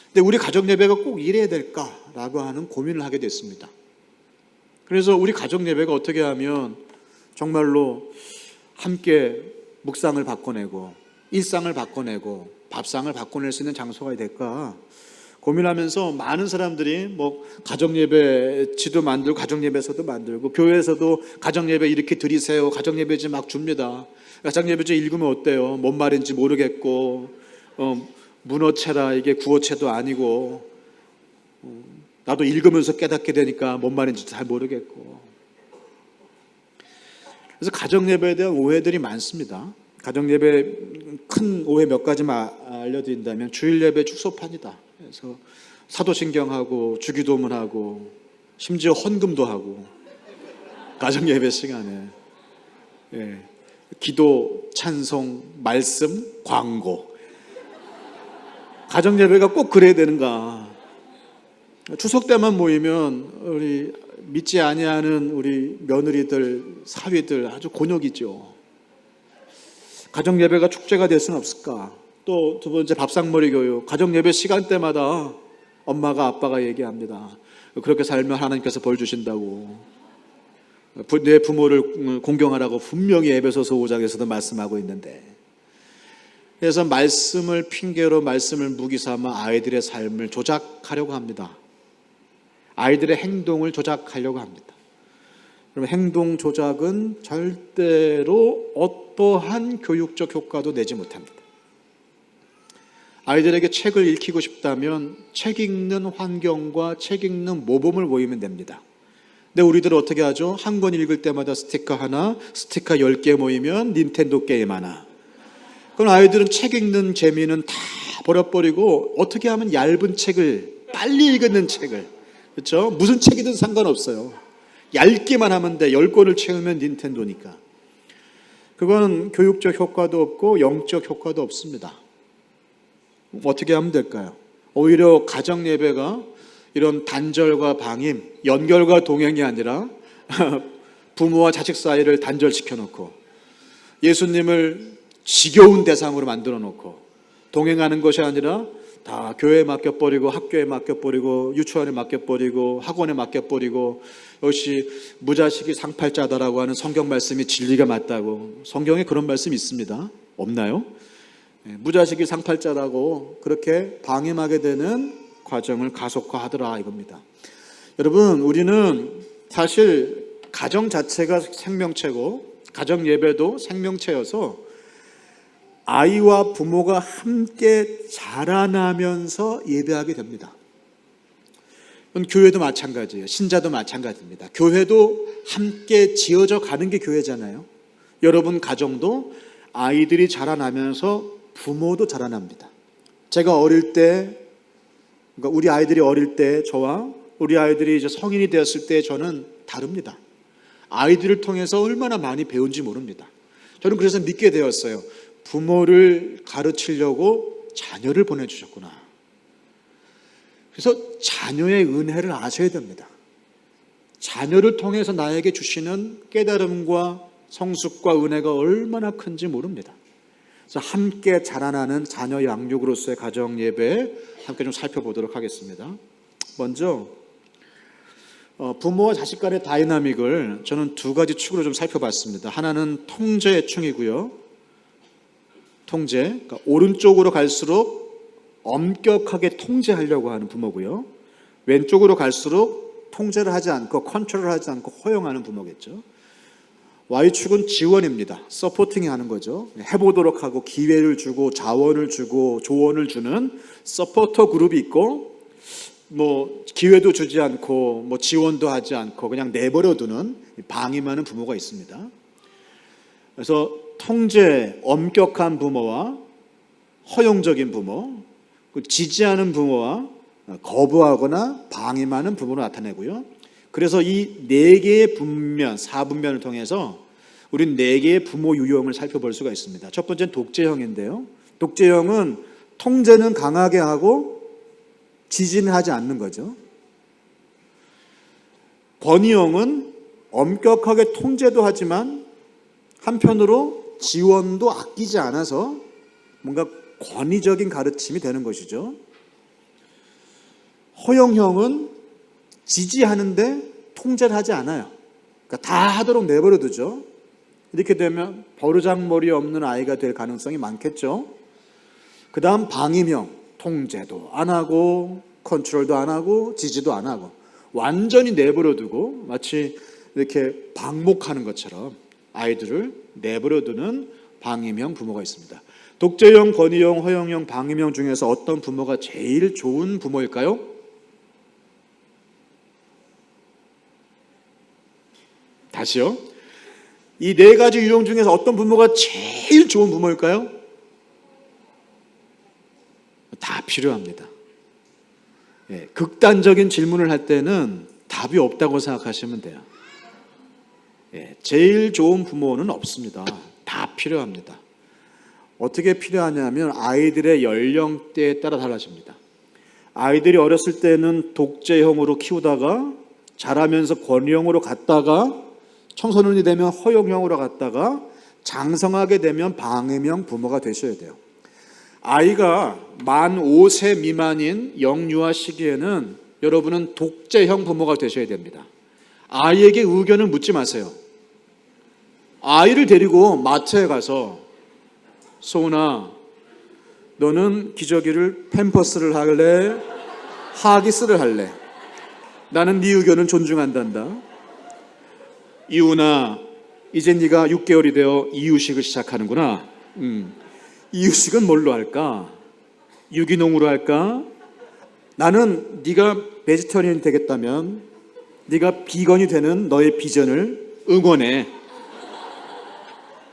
근데 우리 가정 예배가 꼭 이래야 될까라고 하는 고민을 하게 됐습니다. 그래서 우리 가정 예배가 어떻게 하면 정말로 함께 묵상을 바꿔내고 일상을 바꿔내고 밥상을 바꿔낼 수 있는 장소가 될까 고민하면서 많은 사람들이 가정예배지도 만들고 가정예배서도 만들고 교회에서도 가정예배 이렇게 드리세요, 가정예배지 막 줍니다. 가정예배지 읽으면 어때요? 뭔 말인지 모르겠고, 문어체라 이게 구어체도 아니고, 나도 읽으면서 깨닫게 되니까 뭔 말인지 잘 모르겠고. 그래서 가정예배에 대한 오해들이 많습니다. 가정예배 큰 오해 몇 가지만 알려드린다면, 주일예배 축소판이다. 그래서 사도신경하고 주기도문하고 심지어 헌금도 하고 가정예배 시간에 기도, 찬송, 말씀, 광고. 가정예배가 꼭 그래야 되는가? 추석 때만 모이면 우리 믿지 아니하는 우리 며느리들, 사위들 아주 곤욕이죠. 가정예배가 축제가 될 수는 없을까? 또 두 번째, 밥상머리 교육. 가정예배 시간대마다 엄마가 아빠가 얘기합니다. 그렇게 살면 하나님께서 벌 주신다고. 내 부모를 공경하라고 분명히 에베소서 5장에서도 말씀하고 있는데, 그래서 말씀을 핑계로 말씀을 무기 삼아 아이들의 삶을 조작하려고 합니다. 아이들의 행동을 조작하려고 합니다. 그러면 행동 조작은 절대로 어떠한 교육적 효과도 내지 못합니다. 아이들에게 책을 읽히고 싶다면 책 읽는 환경과 책 읽는 모범을 보이면 됩니다. 근데 우리들은 어떻게 하죠? 한 권 읽을 때마다 스티커 하나, 스티커 10개 모이면 닌텐도 게임 하나. 그럼 아이들은 책 읽는 재미는 다 버려버리고 어떻게 하면 얇은 책을, 빨리 읽는 책을, 그렇죠? 무슨 책이든 상관없어요. 얇게만 하면 돼. 10권을 채우면 닌텐도니까. 그건 교육적 효과도 없고 영적 효과도 없습니다. 어떻게 하면 될까요? 오히려 가정 예배가 이런 단절과 방임, 연결과 동행이 아니라 부모와 자식 사이를 단절시켜 놓고 예수님을 지겨운 대상으로 만들어 놓고 동행하는 것이 아니라 다 교회에 맡겨버리고 학교에 맡겨버리고 유치원에 맡겨버리고 학원에 맡겨버리고, 역시 무자식이 상팔자다라고 하는 성경 말씀이 진리가 맞다고, 성경에 그런 말씀이 있습니다. 없나요? 무자식이 상팔자라고 그렇게 방임하게 되는 과정을 가속화하더라 이겁니다. 여러분, 우리는 사실 가정 자체가 생명체고 가정 예배도 생명체여서 아이와 부모가 함께 자라나면서 예배하게 됩니다. 교회도 마찬가지예요. 신자도 마찬가지입니다. 교회도 함께 지어져 가는 게 교회잖아요. 여러분 가정도 아이들이 자라나면서 부모도 자라납니다. 제가 어릴 때, 그러니까 우리 아이들이 어릴 때 저와 우리 아이들이 이제 성인이 되었을 때 저는 다릅니다. 아이들을 통해서 얼마나 많이 배운지 모릅니다. 저는 그래서 믿게 되었어요. 부모를 가르치려고 자녀를 보내주셨구나. 그래서 자녀의 은혜를 아셔야 됩니다. 자녀를 통해서 나에게 주시는 깨달음과 성숙과 은혜가 얼마나 큰지 모릅니다. 그래서 함께 자라나는 자녀 양육으로서의 가정 예배 함께 좀 살펴보도록 하겠습니다. 먼저 부모와 자식 간의 다이나믹을 저는 두 가지 축으로 좀 살펴봤습니다. 하나는 통제의 충이고요. 통제, 그러니까 오른쪽으로 갈수록 엄격하게 통제하려고 하는 부모고요. 왼쪽으로 갈수록 통제를 하지 않고 컨트롤을 하지 않고 허용하는 부모겠죠. Y축은 지원입니다. 서포팅이 하는 거죠. 해보도록 하고 기회를 주고 자원을 주고 조언을 주는 서포터 그룹이 있고, 기회도 주지 않고 지원도 하지 않고 그냥 내버려 두는 방임하는 부모가 있습니다. 그래서 통제, 엄격한 부모와 허용적인 부모, 지지하는 부모와 거부하거나 방임하는 부모로 나타내고요. 그래서 이 네 개의 분면, 4분면을 통해서 우리는 네 개의 부모 유형을 살펴볼 수가 있습니다. 첫 번째는 독재형인데요. 독재형은 통제는 강하게 하고 지지는 하지 않는 거죠. 권위형은 엄격하게 통제도 하지만 한편으로 지원도 아끼지 않아서 뭔가 권위적인 가르침이 되는 것이죠. 허용형은 지지하는데 통제를 하지 않아요. 그러니까 다 하도록 내버려 두죠. 이렇게 되면 버르장머리 없는 아이가 될 가능성이 많겠죠. 그 다음 방임형, 통제도 안 하고 컨트롤도 안 하고 지지도 안 하고 완전히 내버려 두고 마치 이렇게 방목하는 것처럼 아이들을 내버려 두는 방임형 부모가 있습니다. 독재형, 권위형, 허용형, 방임형 중에서 어떤 부모가 제일 좋은 부모일까요? 다시요. 이 네 가지 유형 중에서 어떤 부모가 제일 좋은 부모일까요? 다 필요합니다. 극단적인 질문을 할 때는 답이 없다고 생각하시면 돼요. 제일 좋은 부모는 없습니다. 다 필요합니다. 어떻게 필요하냐면 아이들의 연령대에 따라 달라집니다. 아이들이 어렸을 때는 독재형으로 키우다가 자라면서 권위형으로 갔다가 청소년이 되면 허용형으로 갔다가 장성하게 되면 방임형 부모가 되셔야 돼요. 아이가 만 5세 미만인 영유아 시기에는 여러분은 독재형 부모가 되셔야 됩니다. 아이에게 의견을 묻지 마세요. 아이를 데리고 마트에 가서 소은아, 너는 기저귀를 팸퍼스를 할래? 하기스를 할래? 나는 네 의견을 존중한단다. 이훈아, 이제 네가 6개월이 되어 이유식을 시작하는구나. 이유식은 뭘로 할까? 유기농으로 할까? 나는 네가 베지터리언이 되겠다면 네가 비건이 되는 너의 비전을 응원해.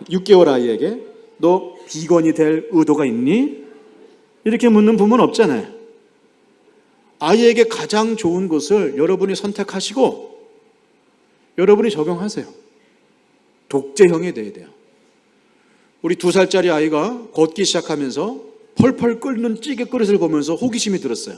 6개월 아이에게 너 비건이 될 의도가 있니? 이렇게 묻는 부모는 없잖아요. 아이에게 가장 좋은 것을 여러분이 선택하시고 여러분이 적용하세요. 독재형이 돼야 돼요. 우리 2살짜리 아이가 걷기 시작하면서 펄펄 끓는 찌개 그릇을 보면서 호기심이 들었어요.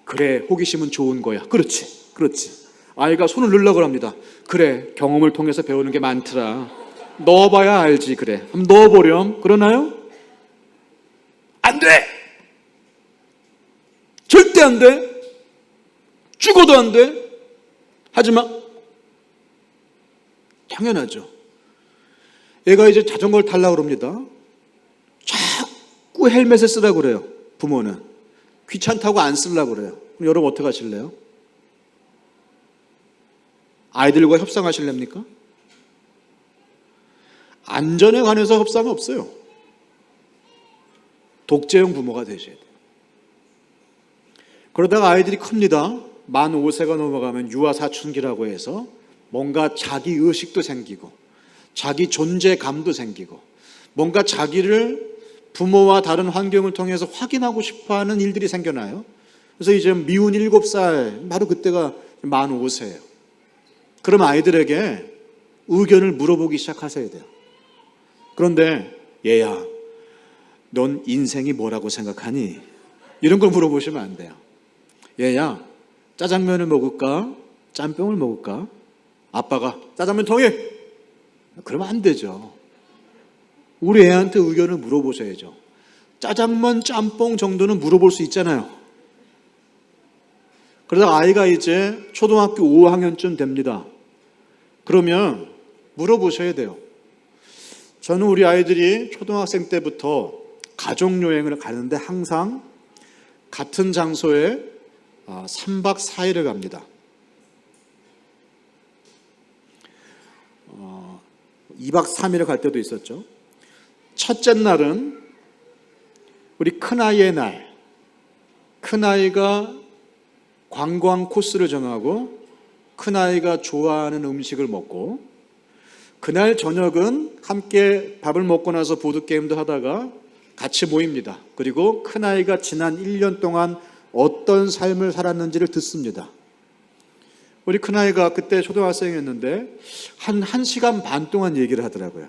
그래, 호기심은 좋은 거야. 그렇지, 그렇지. 아이가 손을 넣으려고 합니다. 그래, 경험을 통해서 배우는 게 많더라. 넣어봐야 알지. 그래, 한번 넣어보렴. 그러나요? 안 돼! 절대 안 돼! 죽어도 안 돼! 하지마! 당연하죠. 얘가 이제 자전거를 타려고 그럽니다. 자꾸 헬멧을 쓰라고 그래요. 부모는 귀찮다고 안 쓰려고 그래요. 그럼 여러분 어떻게 하실래요? 아이들과 협상하실랍니까? 안전에 관해서 협상은 없어요. 독재형 부모가 되셔야 돼요. 그러다가 아이들이 큽니다. 만 5세가 넘어가면 유아사춘기라고 해서 뭔가 자기 의식도 생기고 자기 존재감도 생기고 뭔가 자기를 부모와 다른 환경을 통해서 확인하고 싶어하는 일들이 생겨나요. 그래서 이제 미운 7살, 바로 그때가 만 5세예요. 그럼 아이들에게 의견을 물어보기 시작하셔야 돼요. 그런데 얘야, 넌 인생이 뭐라고 생각하니? 이런 걸 물어보시면 안 돼요. 얘야, 짜장면을 먹을까? 짬뽕을 먹을까? 아빠가 짜장면 통해! 그러면 안 되죠. 우리 애한테 의견을 물어보셔야죠. 짜장면, 짬뽕 정도는 물어볼 수 있잖아요. 그러다가 아이가 이제 초등학교 5학년쯤 됩니다. 그러면 물어보셔야 돼요. 저는 우리 아이들이 초등학생 때부터 가족여행을 가는데 항상 같은 장소에 3박 4일을 갑니다. 2박 3일을 갈 때도 있었죠. 첫째 날은 우리 큰아이의 날. 큰아이가 관광 코스를 정하고 큰아이가 좋아하는 음식을 먹고 그날 저녁은 함께 밥을 먹고 나서 보드게임도 하다가 같이 모입니다. 그리고 큰아이가 지난 1년 동안 어떤 삶을 살았는지를 듣습니다. 우리 큰아이가 그때 초등학생이었는데 한 1시간 반 동안 얘기를 하더라고요.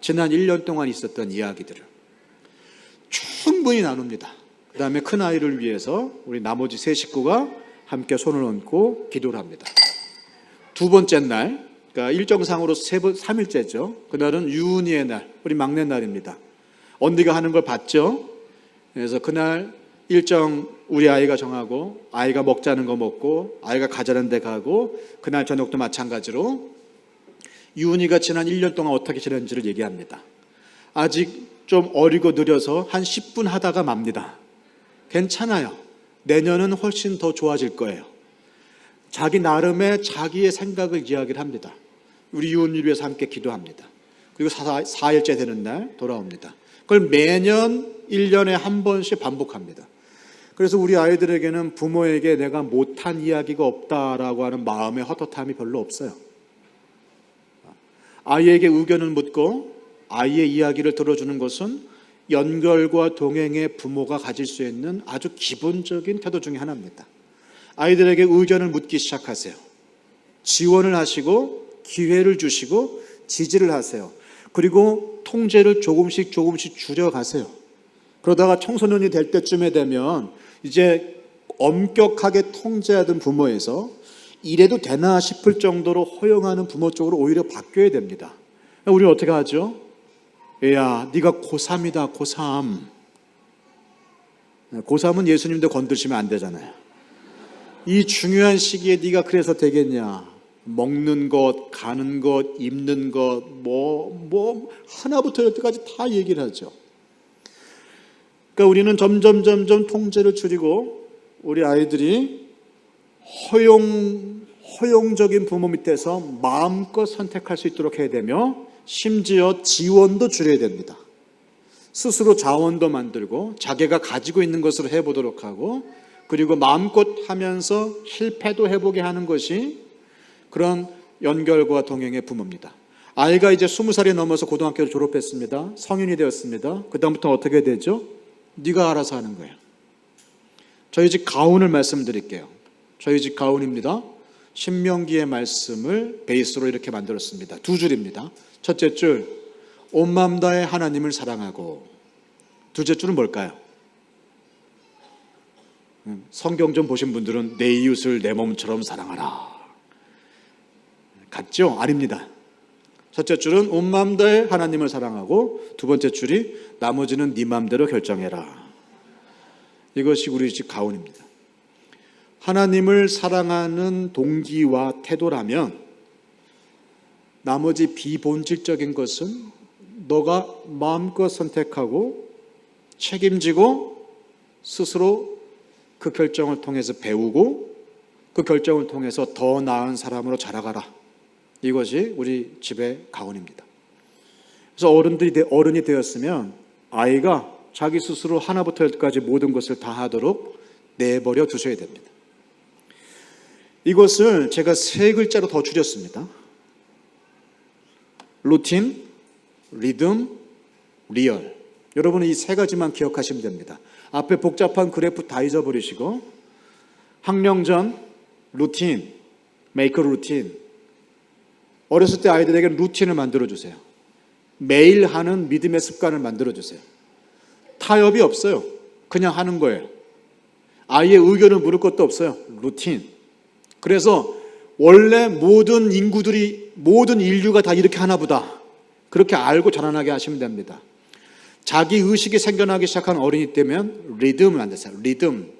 지난 1년 동안 있었던 이야기들을 충분히 나눕니다. 그 다음에 큰아이를 위해서 우리 나머지 세 식구가 함께 손을 얹고 기도를 합니다. 두 번째 날, 그러니까 일정상으로 3일째죠. 그날은 유은이의 날, 우리 막내 날입니다. 언니가 하는 걸 봤죠. 그래서 그날 일정 우리 아이가 정하고 아이가 먹자는 거 먹고 아이가 가자는 데 가고 그날 저녁도 마찬가지로 유은이가 지난 1년 동안 어떻게 지냈는지를 얘기합니다. 아직 좀 어리고 느려서 한 10분 하다가 맙니다. 괜찮아요. 내년은 훨씬 더 좋아질 거예요. 자기 나름의 자기의 생각을 이야기를 합니다. 우리 유은이를 위해서 함께 기도합니다. 그리고 4일째 되는 날 돌아옵니다. 그걸 매년 1년에 한 번씩 반복합니다. 그래서 우리 아이들에게는 부모에게 내가 못한 이야기가 없다라고 하는 마음의 헛헛함이 별로 없어요. 아이에게 의견을 묻고 아이의 이야기를 들어주는 것은 연결과 동행의 부모가 가질 수 있는 아주 기본적인 태도 중에 하나입니다. 아이들에게 의견을 묻기 시작하세요. 지원을 하시고 기회를 주시고 지지를 하세요. 그리고 통제를 조금씩 줄여가세요. 그러다가 청소년이 될 때쯤에 되면 이제 엄격하게 통제하던 부모에서 이래도 되나 싶을 정도로 허용하는 부모 쪽으로 오히려 바뀌어야 됩니다. 우리는 어떻게 하죠? 야, 네가 고3이다, 고3. 고3은 예수님도 건드시면 안 되잖아요. 이 중요한 시기에 네가 그래서 되겠냐? 먹는 것, 가는 것, 입는 것, 뭐 하나부터 열까지 다 얘기를 하죠. 그러니까 우리는 점점 통제를 줄이고 우리 아이들이 허용적인 부모 밑에서 마음껏 선택할 수 있도록 해야 되며 심지어 지원도 줄여야 됩니다. 스스로 자원도 만들고 자기가 가지고 있는 것으로 해보도록 하고 그리고 마음껏 하면서 실패도 해보게 하는 것이 그런 연결과 동행의 부모입니다. 아이가 이제 20살이 넘어서 고등학교를 졸업했습니다. 성인이 되었습니다. 그 다음부터 어떻게 되죠? 네가 알아서 하는 거예요. 저희 집 가훈을 말씀드릴게요. 저희 집 가훈입니다. 신명기의 말씀을 베이스로 이렇게 만들었습니다. 2줄입니다. 첫째 줄, 온 마음 다해 하나님을 사랑하고 둘째 줄은 뭘까요? 성경 좀 보신 분들은 내 이웃을 내 몸처럼 사랑하라. 같죠? 아닙니다. 첫째 줄은 온 마음 다해 하나님을 사랑하고, 두 번째 줄이 나머지는 네 마음대로 결정해라. 이것이 우리 집 가훈입니다. 하나님을 사랑하는 동기와 태도라면 나머지 비본질적인 것은 너가 마음껏 선택하고 책임지고 스스로 그 결정을 통해서 배우고 그 결정을 통해서 더 나은 사람으로 자라가라. 이것이 우리 집의 가훈입니다. 그래서 어른이 되었으면 아이가 자기 스스로 하나부터 열까지 모든 것을 다 하도록 내버려 두셔야 됩니다. 이것을 제가 세 글자로 더 줄였습니다. 루틴, 리듬, 리얼. 여러분은 이 세 가지만 기억하시면 됩니다. 앞에 복잡한 그래프 다 잊어버리시고 학령전, 루틴, 메이크 루틴. 어렸을 때 아이들에게 루틴을 만들어주세요. 매일 하는 믿음의 습관을 만들어주세요. 타협이 없어요. 그냥 하는 거예요. 아이의 의견을 물을 것도 없어요. 루틴. 그래서 원래 모든 인류가 다 이렇게 하나 보다. 그렇게 알고 자라나게 하시면 됩니다. 자기 의식이 생겨나기 시작한 어린이 때면 리듬을 만드세요. 리듬.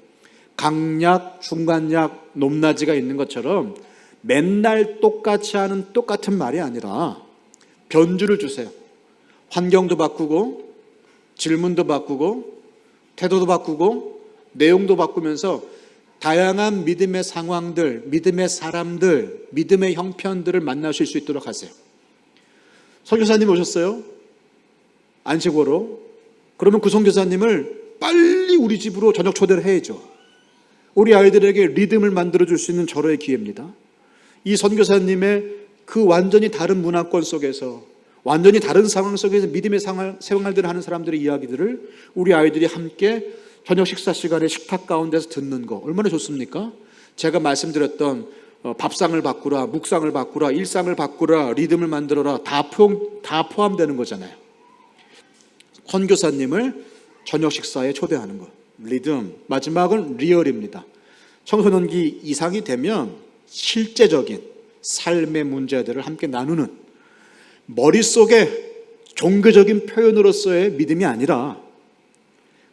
강약, 중간약, 높낮이가 있는 것처럼 맨날 똑같이 하는 똑같은 말이 아니라 변주를 주세요. 환경도 바꾸고 질문도 바꾸고 태도도 바꾸고 내용도 바꾸면서 다양한 믿음의 상황들, 믿음의 사람들, 믿음의 형편들을 만나실 수 있도록 하세요. 선교사님 오셨어요? 안식으로. 그러면 그 선교사님을 빨리 우리 집으로 저녁 초대를 해야죠. 우리 아이들에게 리듬을 만들어줄 수 있는 절호의 기회입니다. 이 선교사님의 그 완전히 다른 문화권 속에서 완전히 다른 상황 속에서 믿음의 생활들을 하는 사람들의 이야기들을 우리 아이들이 함께 저녁 식사 시간에 식탁 가운데서 듣는 거 얼마나 좋습니까? 제가 말씀드렸던 밥상을 바꾸라, 묵상을 바꾸라, 일상을 바꾸라, 리듬을 만들어라 다 포함되는 거잖아요. 선교사님을 저녁 식사에 초대하는 것, 리듬. 마지막은 리얼입니다. 청소년기 이상이 되면 실제적인 삶의 문제들을 함께 나누는, 머릿속에 종교적인 표현으로서의 믿음이 아니라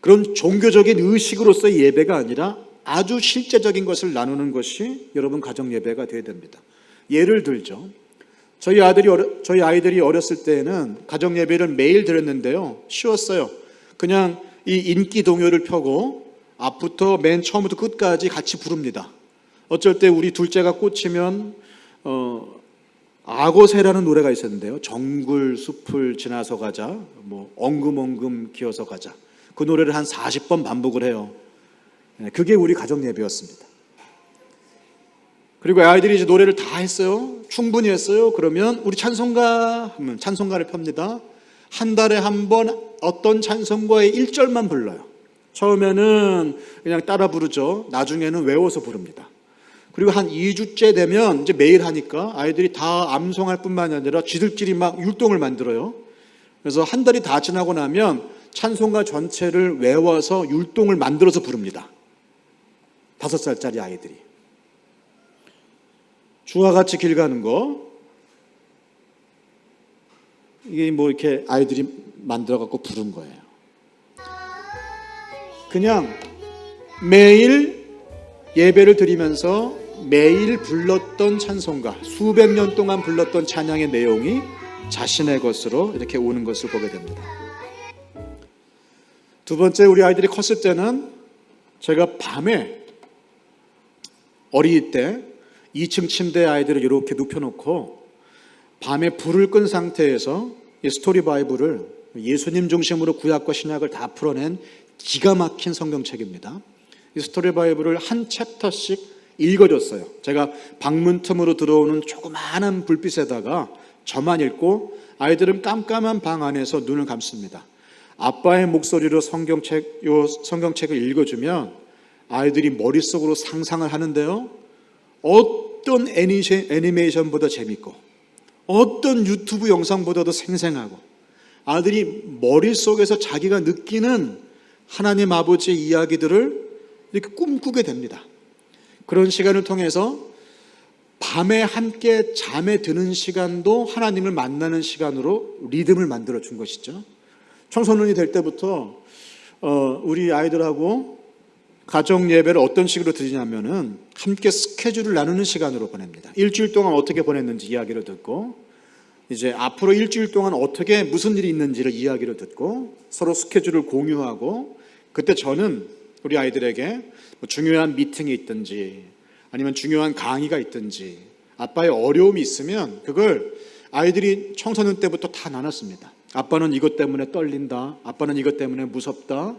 그런 종교적인 의식으로서의 예배가 아니라 아주 실제적인 것을 나누는 것이 여러분 가정 예배가 되어야 됩니다. 예를 들죠. 저희 아이들이 어렸을 때에는 가정 예배를 매일 드렸는데요. 쉬웠어요. 그냥 이 인기 동요를 펴고 앞부터 맨 처음부터 끝까지 같이 부릅니다. 어쩔 때 우리 둘째가 꽂히면 악어새라는 노래가 있었는데요. 정글 숲을 지나서 가자, 뭐 엉금엉금 기어서 가자. 그 노래를 한 40번 반복을 해요. 그게 우리 가정 예배였습니다. 그리고 아이들이 이제 노래를 다 했어요. 충분히 했어요. 그러면 우리 찬송가 하면 찬송가를 펴니다. 한 달에 한 번 어떤 찬송가의 1절만 불러요. 처음에는 그냥 따라 부르죠. 나중에는 외워서 부릅니다. 그리고 한 2주째 되면 이제 매일 하니까 아이들이 다 암송할 뿐만 아니라 쥐들끼리 막 율동을 만들어요. 그래서 한 달이 다 지나고 나면 찬송가 전체를 외워서 율동을 만들어서 부릅니다. 5살짜리 아이들이. 주와 같이 길 가는 거, 이게 뭐 이렇게 아이들이 만들어 갖고 부른 거예요. 그냥 매일 예배를 드리면서 매일 불렀던 찬송가, 수백 년 동안 불렀던 찬양의 내용이 자신의 것으로 이렇게 오는 것을 보게 됩니다. 두 번째, 우리 아이들이 컸을 때는 제가 밤에 어릴 때 2층 침대에 아이들을 이렇게 눕혀놓고 밤에 불을 끈 상태에서 이 스토리 바이블을, 예수님 중심으로 구약과 신약을 다 풀어낸 기가 막힌 성경책입니다. 이 스토리 바이블을 한 챕터씩 읽어줬어요. 제가 방문 틈으로 들어오는 조그마한 불빛에다가 저만 읽고 아이들은 깜깜한 방 안에서 눈을 감습니다. 아빠의 목소리로 성경책을 읽어주면 아이들이 머릿속으로 상상을 하는데요. 어떤 애니메이션보다 재밌고 어떤 유튜브 영상보다도 생생하고 아들이 머릿속에서 자기가 느끼는 하나님 아버지의 이야기들을 이렇게 꿈꾸게 됩니다. 그런 시간을 통해서 밤에 함께 잠에 드는 시간도 하나님을 만나는 시간으로 리듬을 만들어 준 것이죠. 청소년이 될 때부터 우리 아이들하고 가정 예배를 어떤 식으로 드리냐면은 함께 스케줄을 나누는 시간으로 보냅니다. 일주일 동안 어떻게 보냈는지 이야기를 듣고, 이제 앞으로 일주일 동안 어떻게 무슨 일이 있는지를 이야기를 듣고 서로 스케줄을 공유하고, 그때 저는 우리 아이들에게 뭐 중요한 미팅이 있든지 아니면 중요한 강의가 있든지 아빠의 어려움이 있으면 그걸 아이들이 청소년 때부터 다 나눴습니다. 아빠는 이것 때문에 떨린다. 아빠는 이것 때문에 무섭다.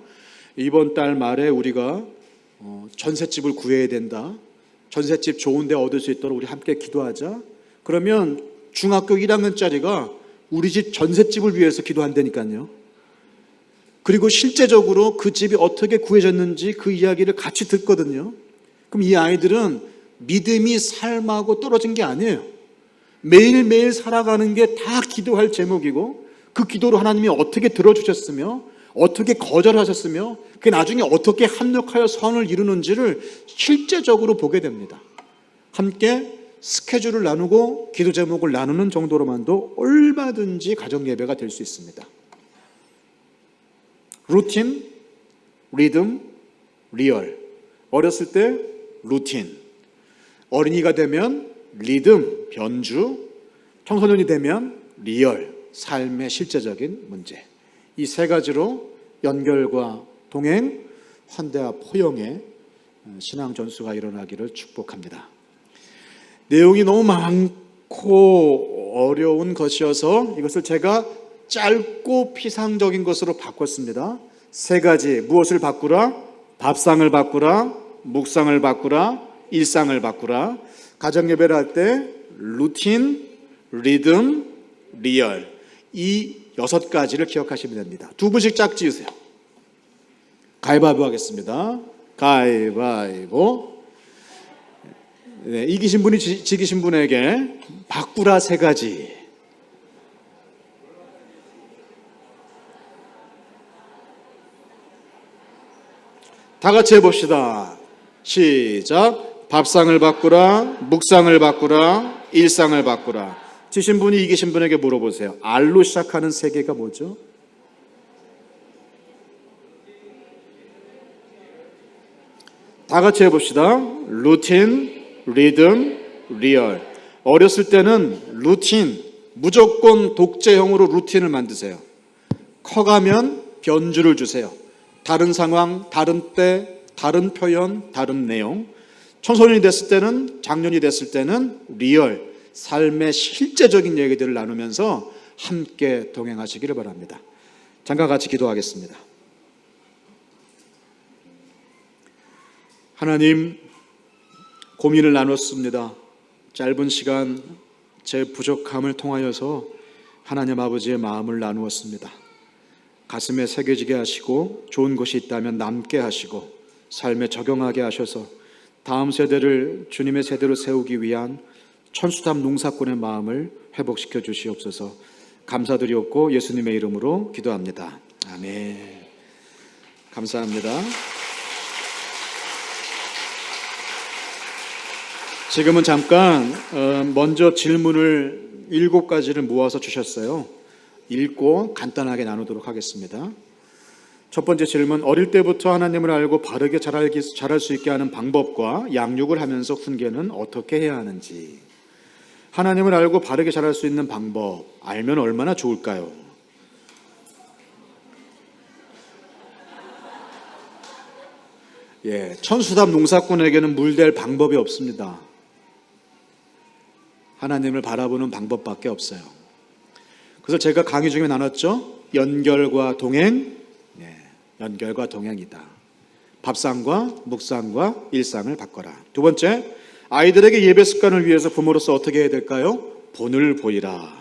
이번 달 말에 우리가 전셋집을 구해야 된다. 전셋집 좋은 데 얻을 수 있도록 우리 함께 기도하자. 그러면 중학교 1학년짜리가 우리 집 전셋집을 위해서 기도한다니까요. 그리고 실제적으로 그 집이 어떻게 구해졌는지 그 이야기를 같이 듣거든요. 그럼 이 아이들은 믿음이 삶하고 떨어진 게 아니에요. 매일매일 살아가는 게 다 기도할 제목이고, 그 기도로 하나님이 어떻게 들어주셨으며 어떻게 거절하셨으며 그게 나중에 어떻게 합력하여 선을 이루는지를 실제적으로 보게 됩니다. 함께 스케줄을 나누고 기도 제목을 나누는 정도로만도 얼마든지 가정 예배가 될 수 있습니다. 루틴, 리듬, 리얼. 어렸을 때 루틴, 어린이가 되면 리듬, 변주, 청소년이 되면 리얼, 삶의 실제적인 문제. 이 세 가지로 연결과 동행, 환대와 포용의 신앙 전수가 일어나기를 축복합니다. 내용이 너무 많고 어려운 것이어서 이것을 제가 짧고 피상적인 것으로 바꿨습니다. 세 가지. 무엇을 바꾸라? 밥상을 바꾸라, 묵상을 바꾸라, 일상을 바꾸라. 가정예배를 할 때 루틴, 리듬, 리얼, 이 6가지를 기억하시면 됩니다. 두 분씩 짝 지으세요. 가위바위보 하겠습니다. 가위바위보. 네, 이기신 분이 지기신 분에게 바꾸라 3가지. 다 같이 해봅시다. 시작. 밥상을 바꾸라, 묵상을 바꾸라, 일상을 바꾸라. 지신 분이 이기신 분에게 물어보세요. R로 시작하는 3개가 뭐죠? 다 같이 해봅시다. 루틴, 리듬, 리얼. 어렸을 때는 루틴, 무조건 독재형으로 루틴을 만드세요. 커가면 변주를 주세요. 다른 상황, 다른 때, 다른 표현, 다른 내용. 청소년이 됐을 때는, 장년이 됐을 때는 리얼, 삶의 실제적인 얘기들을 나누면서 함께 동행하시기를 바랍니다. 잠깐 같이 기도하겠습니다. 하나님, 고민을 나눴습니다. 짧은 시간 제 부족함을 통하여서 하나님 아버지의 마음을 나누었습니다. 가슴에 새겨지게 하시고 좋은 것이 있다면 남게 하시고 삶에 적용하게 하셔서 다음 세대를 주님의 세대로 세우기 위한 천수담 농사꾼의 마음을 회복시켜 주시옵소서. 감사드리옵고 예수님의 이름으로 기도합니다. 아멘. 감사합니다. 지금은 잠깐 먼저 질문을 7가지를 모아서 주셨어요. 읽고 간단하게 나누도록 하겠습니다. 첫 번째 질문, 어릴 때부터 하나님을 알고 바르게 자랄 수 있게 하는 방법과 양육을 하면서 훈계는 어떻게 해야 하는지. 하나님을 알고 바르게 자랄 수 있는 방법, 알면 얼마나 좋을까요? 천수답 농사꾼에게는 물댈 방법이 없습니다. 하나님을 바라보는 방법밖에 없어요. 그래서 제가 강의 중에 나눴죠. 연결과 동행, 연결과 동행이다. 밥상과 묵상과 일상을 바꿔라. 두 번째, 아이들에게 예배 습관을 위해서 부모로서 어떻게 해야 될까요? 본을 보이라.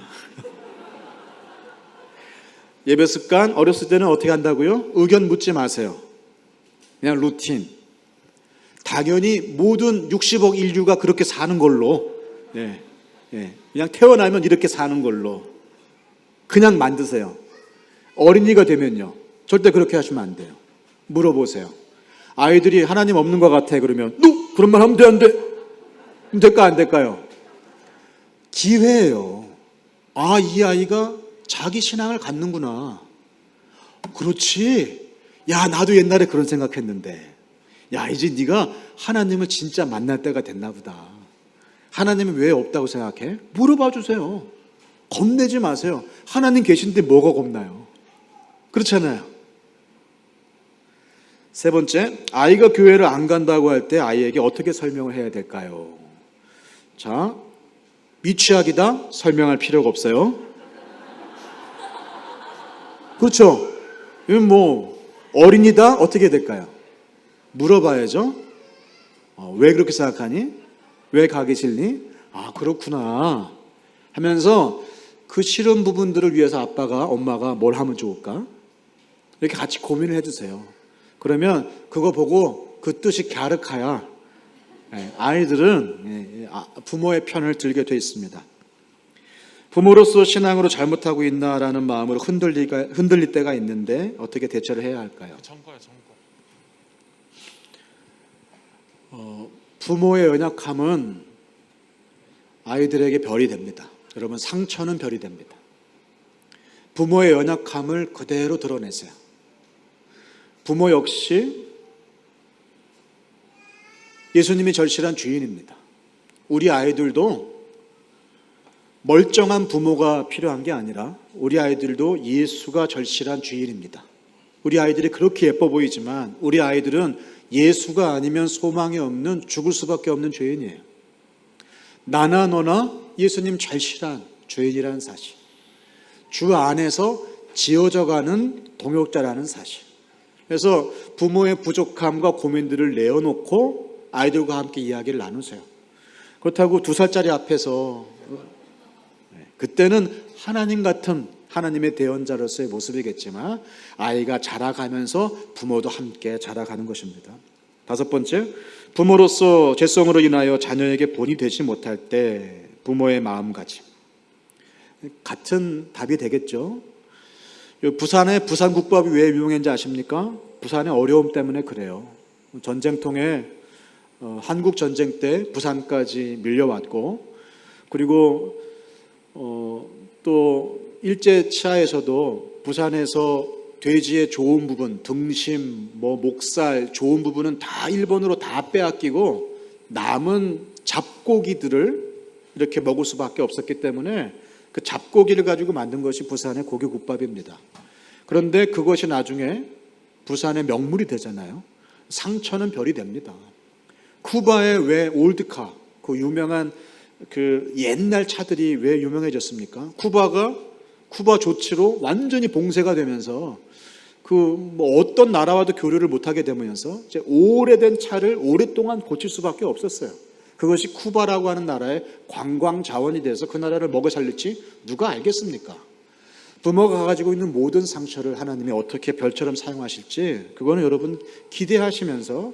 예배 습관 어렸을 때는 어떻게 한다고요? 의견 묻지 마세요. 그냥 루틴. 당연히 모든 60억 인류가 그렇게 사는 걸로, 그냥 태어나면 이렇게 사는 걸로 그냥 만드세요. 어린이가 되면요, 절대 그렇게 하시면 안 돼요. 물어보세요. 아이들이 하나님 없는 것 같아 그러면 너 그런 말 하면 돼, 안 돼? 될까 안 될까요? 기회예요. 아, 이 아이가 자기 신앙을 갖는구나. 그렇지. 야, 나도 옛날에 그런 생각했는데. 야, 이제 네가 하나님을 진짜 만날 때가 됐나 보다. 하나님은 왜 없다고 생각해? 물어봐 주세요. 겁내지 마세요. 하나님 계신데 뭐가 겁나요? 그렇잖아요. 세 번째, 아이가 교회를 안 간다고 할 때 아이에게 어떻게 설명을 해야 될까요? 자, 미취학이다? 설명할 필요가 없어요. 그렇죠? 이건 뭐 어린이다? 어떻게 해야 될까요? 물어봐야죠. 왜 그렇게 생각하니? 왜 가기 싫니? 아, 그렇구나 하면서 그 싫은 부분들을 위해서 아빠가, 엄마가 뭘 하면 좋을까? 이렇게 같이 고민을 해주세요. 그러면 그거 보고 그 뜻이 갸륵하야 아이들은 부모의 편을 들게 돼 있습니다. 부모로서 신앙으로 잘못하고 있나라는 마음으로 흔들릴 때가 있는데 어떻게 대처를 해야 할까요? 부모의 연약함은 아이들에게 별이 됩니다. 여러분, 상처는 별이 됩니다. 부모의 연약함을 그대로 드러내세요. 부모 역시 예수님이 절실한 주인입니다. 우리 아이들도 멀쩡한 부모가 필요한 게 아니라 우리 아이들도 예수가 절실한 주인입니다. 우리 아이들이 그렇게 예뻐 보이지만 우리 아이들은 예수가 아니면 소망이 없는, 죽을 수밖에 없는 죄인이에요. 나나 너나 예수님 절실한 죄인이라는 사실, 주 안에서 지어져가는 동역자라는 사실. 그래서 부모의 부족함과 고민들을 내어놓고 아이들과 함께 이야기를 나누세요. 그렇다고 2살짜리 앞에서, 그때는 하나님 같은 하나님의 대언자로서의 모습이겠지만 아이가 자라가면서 부모도 함께 자라가는 것입니다. 5번째, 부모로서 죄성으로 인하여 자녀에게 본이 되지 못할 때 부모의 마음가짐. 같은 답이 되겠죠. 부산의 부산국밥이 왜 유명한지 아십니까? 부산의 어려움 때문에 그래요. 전쟁통에 한국 전쟁 때 부산까지 밀려왔고, 그리고 또 일제치하에서도 부산에서 돼지의 좋은 부분, 등심, 목살 좋은 부분은 다 일본으로 다 빼앗기고 남은 잡고기들을 이렇게 먹을 수밖에 없었기 때문에 그 잡고기를 가지고 만든 것이 부산의 고기국밥입니다. 그런데 그것이 나중에 부산의 명물이 되잖아요. 상처는 별이 됩니다. 쿠바의 왜 올드카, 그 유명한 그 옛날 차들이 왜 유명해졌습니까? 쿠바 조치로 완전히 봉쇄가 되면서 어떤 나라와도 교류를 못하게 되면서 이제 오래된 차를 오랫동안 고칠 수밖에 없었어요. 그것이 쿠바라고 하는 나라의 관광 자원이 돼서 그 나라를 먹여 살릴지 누가 알겠습니까? 부모가 가지고 있는 모든 상처를 하나님이 어떻게 별처럼 사용하실지 그거는 여러분 기대하시면서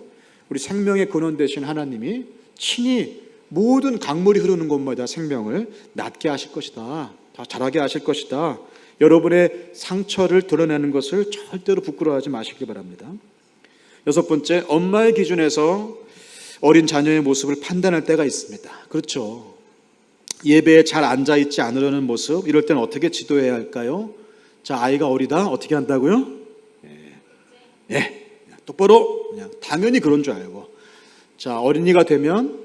우리 생명의 근원 되신 하나님이 친히 모든 강물이 흐르는 곳마다 생명을 낫게 하실 것이다. 다 자라게 하실 것이다. 여러분의 상처를 드러내는 것을 절대로 부끄러워하지 마시기 바랍니다. 6번째, 엄마의 기준에서 어린 자녀의 모습을 판단할 때가 있습니다. 그렇죠. 예배에 잘 앉아있지 않으려는 모습, 이럴 때는 어떻게 지도해야 할까요? 자, 아이가 어리다 어떻게 한다고요? 똑바로 그냥 당연히 그런 줄 알고. 자, 어린이가 되면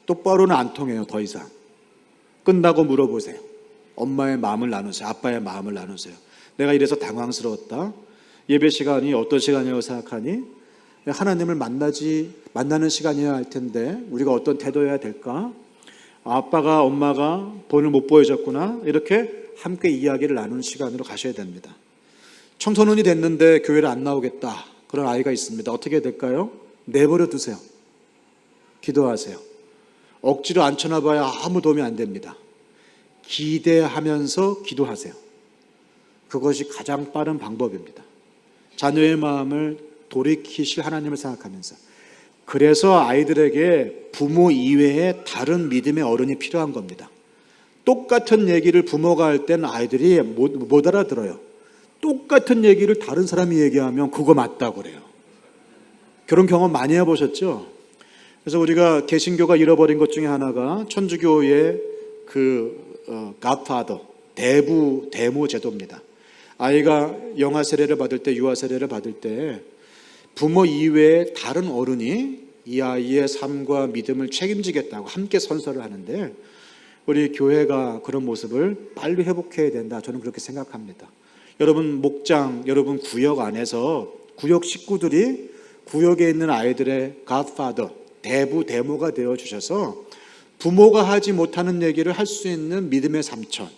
똑바로는 안 통해요. 더 이상 끝나고 물어보세요. 엄마의 마음을 나누세요. 아빠의 마음을 나누세요. 내가 이래서 당황스러웠다. 예배 시간이 어떤 시간이라고 생각하니? 하나님을 만나는 시간이어야 할 텐데 우리가 어떤 태도여야 될까? 아빠가 엄마가 본을 못 보여줬구나. 이렇게 함께 이야기를 나누는 시간으로 가셔야 됩니다. 청소년이 됐는데 교회를 안 나오겠다. 그런 아이가 있습니다. 어떻게 해야 될까요? 내버려 두세요. 기도하세요. 억지로 앉혀놔봐야 아무 도움이 안 됩니다. 기대하면서 기도하세요. 그것이 가장 빠른 방법입니다. 자녀의 마음을 돌이키실 하나님을 생각하면서. 그래서 아이들에게 부모 이외에 다른 믿음의 어른이 필요한 겁니다. 똑같은 얘기를 부모가 할 때는 아이들이 못 알아들어요. 똑같은 얘기를 다른 사람이 얘기하면 그거 맞다고 그래요. 그런 경험 많이 해보셨죠? 그래서 우리가 개신교가 잃어버린 것 중에 하나가 천주교의 godfather, 대모 제도입니다. 아이가 영아 세례를 받을 때, 유아 세례를 받을 때 부모 이외에 다른 어른이 이 아이의 삶과 믿음을 책임지겠다고 함께 선서를 하는데, 우리 교회가 그런 모습을 빨리 회복해야 된다, 저는 그렇게 생각합니다. 여러분 목장, 여러분 구역 안에서 구역 식구들이 구역에 있는 아이들의 godfather, 대모가 되어 주셔서 부모가 하지 못하는 얘기를 할 수 있는 믿음의 삼촌,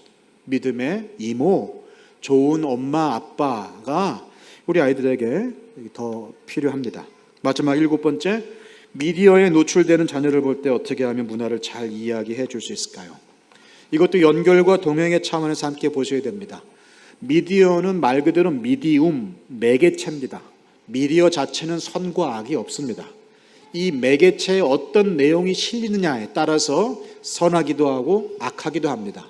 믿음의 이모, 좋은 엄마, 아빠가 우리 아이들에게 더 필요합니다. 마지막 7번째, 미디어에 노출되는 자녀를 볼 때 어떻게 하면 문화를 잘 이야기해 줄 수 있을까요? 이것도 연결과 동행의 차원에서 함께 보셔야 됩니다. 미디어는 말 그대로 미디움, 매개체입니다. 미디어 자체는 선과 악이 없습니다. 이 매개체에 어떤 내용이 실리느냐에 따라서 선하기도 하고 악하기도 합니다.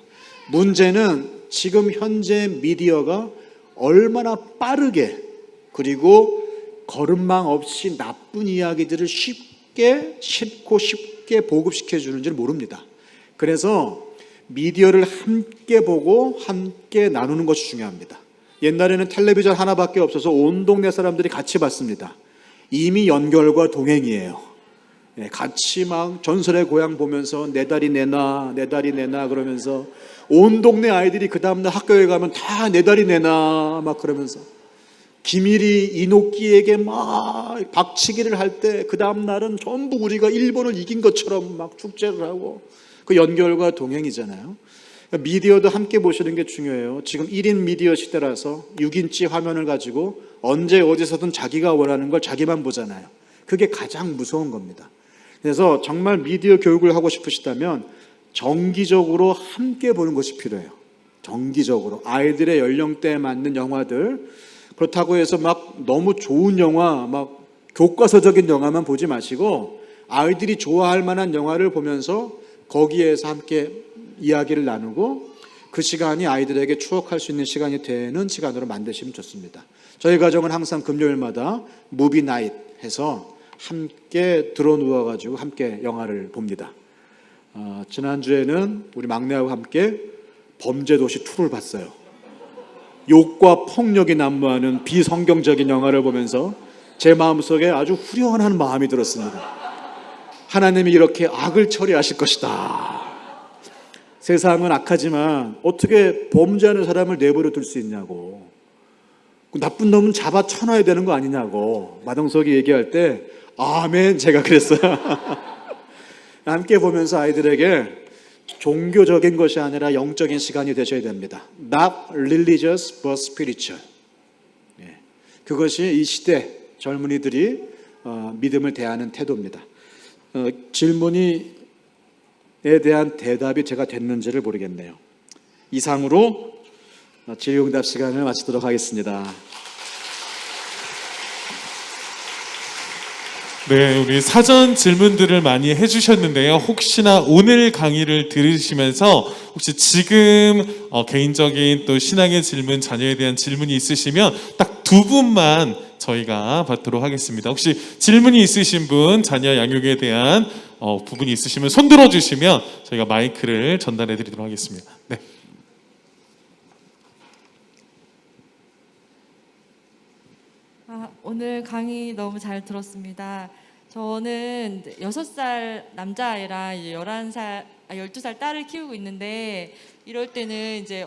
문제는 지금 현재 미디어가 얼마나 빠르게, 그리고 거름망 없이 나쁜 이야기들을 쉽게 보급시켜 주는지를 모릅니다. 그래서 미디어를 함께 보고 함께 나누는 것이 중요합니다. 옛날에는 텔레비전 하나밖에 없어서 온 동네 사람들이 같이 봤습니다. 이미 연결과 동행이에요. 같이 막 전설의 고향 보면서 내 다리 내놔 그러면서 온 동네 아이들이 그 다음날 학교에 가면 다 내 다리 내놔 막 그러면서, 기밀이 이노끼에게 막 박치기를 할 때 그 다음날은 전부 우리가 일본을 이긴 것처럼 막 축제를 하고, 그 연결과 동행이잖아요. 미디어도 함께 보시는 게 중요해요. 지금 1인 미디어 시대라서 6인치 화면을 가지고 언제 어디서든 자기가 원하는 걸 자기만 보잖아요. 그게 가장 무서운 겁니다. 그래서 정말 미디어 교육을 하고 싶으시다면 정기적으로 함께 보는 것이 필요해요. 정기적으로 아이들의 연령대에 맞는 영화들, 그렇다고 해서 막 너무 좋은 영화, 막 교과서적인 영화만 보지 마시고 아이들이 좋아할 만한 영화를 보면서 거기에서 함께 이야기를 나누고, 그 시간이 아이들에게 추억할 수 있는 시간이 되는 시간으로 만드시면 좋습니다. 저희 가정은 항상 금요일마다 무비 나잇 해서 함께 들어 누워가지고 함께 영화를 봅니다. 지난주에는 우리 막내하고 함께 범죄도시 2를 봤어요. 욕과 폭력이 난무하는 비성경적인 영화를 보면서 제 마음속에 아주 후련한 마음이 들었습니다. 하나님이 이렇게 악을 처리하실 것이다. 세상은 악하지만 어떻게 범죄하는 사람을 내버려 둘 수 있냐고, 나쁜 놈은 잡아 쳐놔야 되는 거 아니냐고 마동석이 얘기할 때 아멘, 제가 그랬어요. 함께 보면서 아이들에게 종교적인 것이 아니라 영적인 시간이 되셔야 됩니다. Not religious but spiritual. 그것이 이 시대 젊은이들이 믿음을 대하는 태도입니다. 질문에 대한 대답이 제가 됐는지를 모르겠네요. 이상으로 질의응답 시간을 마치도록 하겠습니다. 네, 우리 사전 질문들을 많이 해주셨는데요. 혹시나 오늘 강의를 들으시면서 혹시 지금 개인적인 또 신앙의 질문, 자녀에 대한 질문이 있으시면 딱 2분만 저희가 받도록 하겠습니다. 혹시 질문이 있으신 분, 자녀 양육에 대한 부분이 있으시면 손 들어주시면 저희가 마이크를 전달해 드리도록 하겠습니다. 네. 오늘 강의 너무 잘 들었습니다. 저는 6살 남자아이랑 12살 딸을 키우고 있는데, 이럴 때는 이제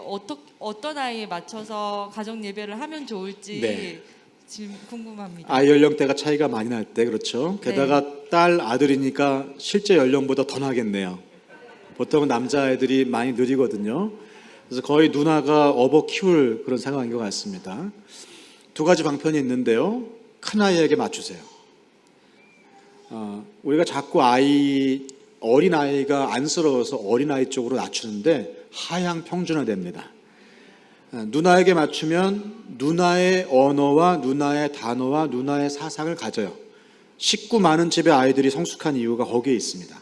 어떤 아이에 맞춰서 가정 예배를 하면 좋을지 네. 지금 궁금합니다. 아이 연령대가 차이가 많이 날 때, 그렇죠. 게다가 딸, 아들이니까 실제 연령보다 더 나겠네요. 보통은 남자애들이 많이 느리거든요. 그래서 거의 누나가 업어 키울 그런 상황인 것 같습니다. 2가지 방편이 있는데요. 큰 아이에게 맞추세요. 우리가 자꾸 어린 아이가 안쓰러워서 어린 아이 쪽으로 낮추는데 하향 평준화됩니다. 누나에게 맞추면 누나의 언어와 누나의 단어와 누나의 사상을 가져요. 식구 많은 집의 아이들이 성숙한 이유가 거기에 있습니다.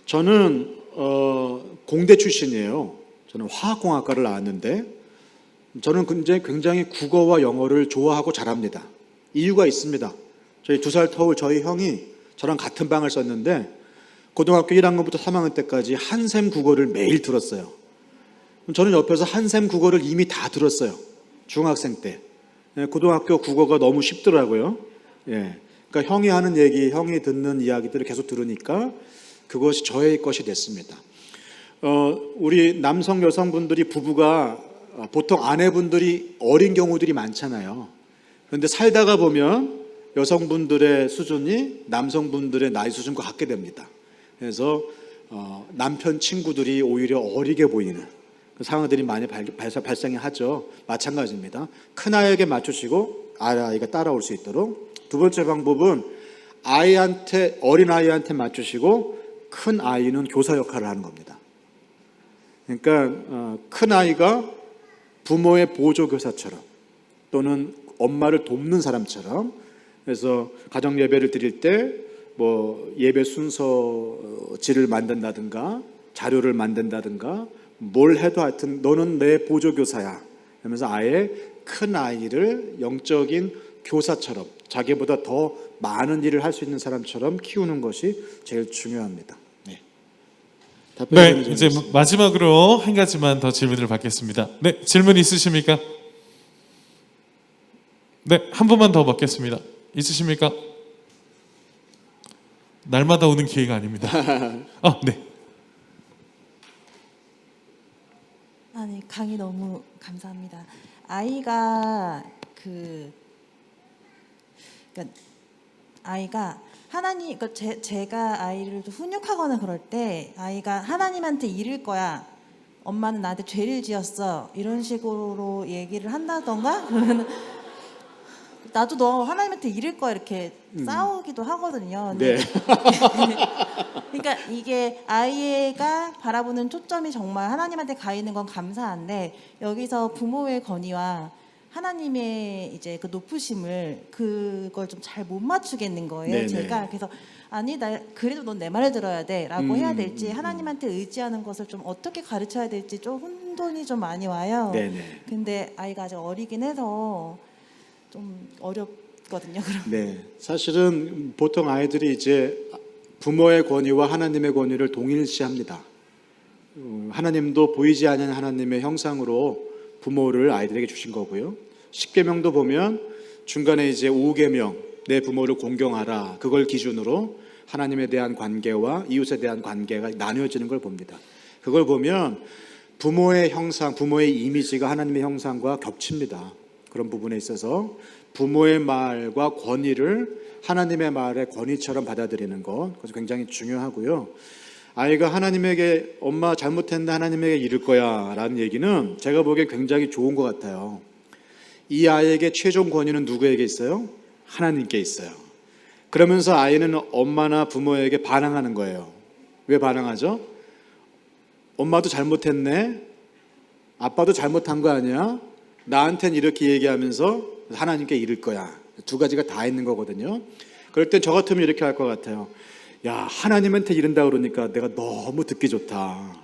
저는 공대 출신이에요. 저는 화학공학과를 나왔는데 저는 굉장히 국어와 영어를 좋아하고 잘합니다. 이유가 있습니다. 저희 2살 터울 저희 형이 저랑 같은 방을 썼는데 고등학교 1학년부터 3학년 때까지 한샘 국어를 매일 들었어요. 저는 옆에서 한샘 국어를 이미 다 들었어요. 중학생 때. 고등학교 국어가 너무 쉽더라고요. 그러니까 형이 하는 얘기, 형이 듣는 이야기들을 계속 들으니까 그것이 저의 것이 됐습니다. 우리 남성 여성분들이 부부가 보통 아내분들이 어린 경우들이 많잖아요. 그런데 살다가 보면 여성분들의 수준이 남성분들의 나이 수준과 같게 됩니다. 그래서 남편 친구들이 오히려 어리게 보이는 상황들이 많이 발생하죠. 마찬가지입니다. 큰아이에게 맞추시고 아이가 따라올 수 있도록. 두 번째 방법은 어린아이한테 맞추시고 큰아이는 교사 역할을 하는 겁니다. 그러니까 큰아이가 부모의 보조교사처럼 또는 엄마를 돕는 사람처럼, 그래서 가정 예배를 드릴 때 뭐 예배 순서지를 만든다든가 자료를 만든다든가 뭘 해도 하여튼 너는 내 보조교사야 하면서 아예 큰 아이를 영적인 교사처럼 자기보다 더 많은 일을 할 수 있는 사람처럼 키우는 것이 제일 중요합니다. 네, 이제 마지막으로 한 가지만 더 질문을 받겠습니다. 네, 질문 있으십니까? 네, 한 분만 더 받겠습니다. 있으십니까? 날마다 오는 기회가 아닙니다. 네. 아니, 강의 너무 감사합니다. 아이가 그러니까 아이가 하나님, 그러니까 제가 아이를 훈육하거나 그럴 때 아이가 하나님한테 이를 거야, 엄마는 나한테 죄를 지었어, 이런 식으로 얘기를 한다던가 그러면 나도 너 하나님한테 이를 거야 이렇게 싸우기도 하거든요. 네. 그러니까 이게 아이가 바라보는 초점이 정말 하나님한테 가 있는 건 감사한데, 여기서 부모의 권위와 하나님의 이제 그 높으심을 그걸 좀 잘 못 맞추겠는 거예요. 네네. 제가 그래서 아니 나 그래도 넌 내 말을 들어야 돼라고 해야 될지, 하나님한테 의지하는 것을 좀 어떻게 가르쳐야 될지 좀 혼돈이 좀 많이 와요. 네네. 근데 아이가 아직 어리긴 해서 좀 어렵거든요. 그럼. 네, 사실은 보통 아이들이 이제 부모의 권위와 하나님의 권위를 동일시합니다. 하나님도 보이지 않는 하나님의 형상으로 부모를 아이들에게 주신 거고요. 십계명도 보면 중간에 이제 5계명, 내 부모를 공경하라, 그걸 기준으로 하나님에 대한 관계와 이웃에 대한 관계가 나뉘어지는 걸 봅니다. 그걸 보면 부모의 형상, 부모의 이미지가 하나님의 형상과 겹칩니다. 그런 부분에 있어서 부모의 말과 권위를 하나님의 말의 권위처럼 받아들이는 것, 그것이 굉장히 중요하고요. 아이가 하나님에게 엄마 잘못했는데 하나님에게 이를 거야 라는 얘기는 제가 보기에 굉장히 좋은 것 같아요. 이 아이에게 최종 권위는 누구에게 있어요? 하나님께 있어요. 그러면서 아이는 엄마나 부모에게 반항하는 거예요. 왜 반항하죠? 엄마도 잘못했네, 아빠도 잘못한 거 아니야, 나한텐 이렇게 얘기하면서 하나님께 이를 거야. 두 가지가 다 있는 거거든요. 그럴 땐 저 같으면 이렇게 할 것 같아요. 야, 하나님한테 이른다 그러니까 내가 너무 듣기 좋다.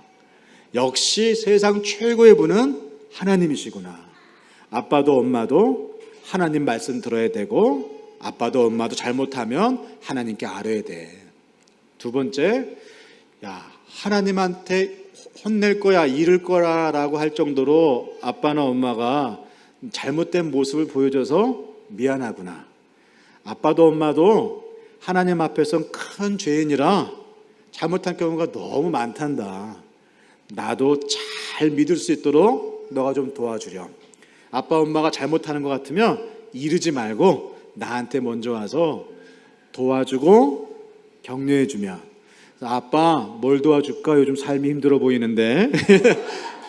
역시 세상 최고의 분은 하나님이시구나. 아빠도 엄마도 하나님 말씀 들어야 되고, 아빠도 엄마도 잘못하면 하나님께 알아야 돼. 두 번째, 야, 하나님한테 혼낼 거야, 이를 거라라고 할 정도로 아빠나 엄마가 잘못된 모습을 보여줘서 미안하구나. 아빠도 엄마도 하나님 앞에서는 큰 죄인이라 잘못한 경우가 너무 많단다. 나도 잘 믿을 수 있도록 너가 좀 도와주렴. 아빠 엄마가 잘못하는 것 같으면 이르지 말고 나한테 먼저 와서 도와주고 격려해주면, 아빠 뭘 도와줄까? 요즘 삶이 힘들어 보이는데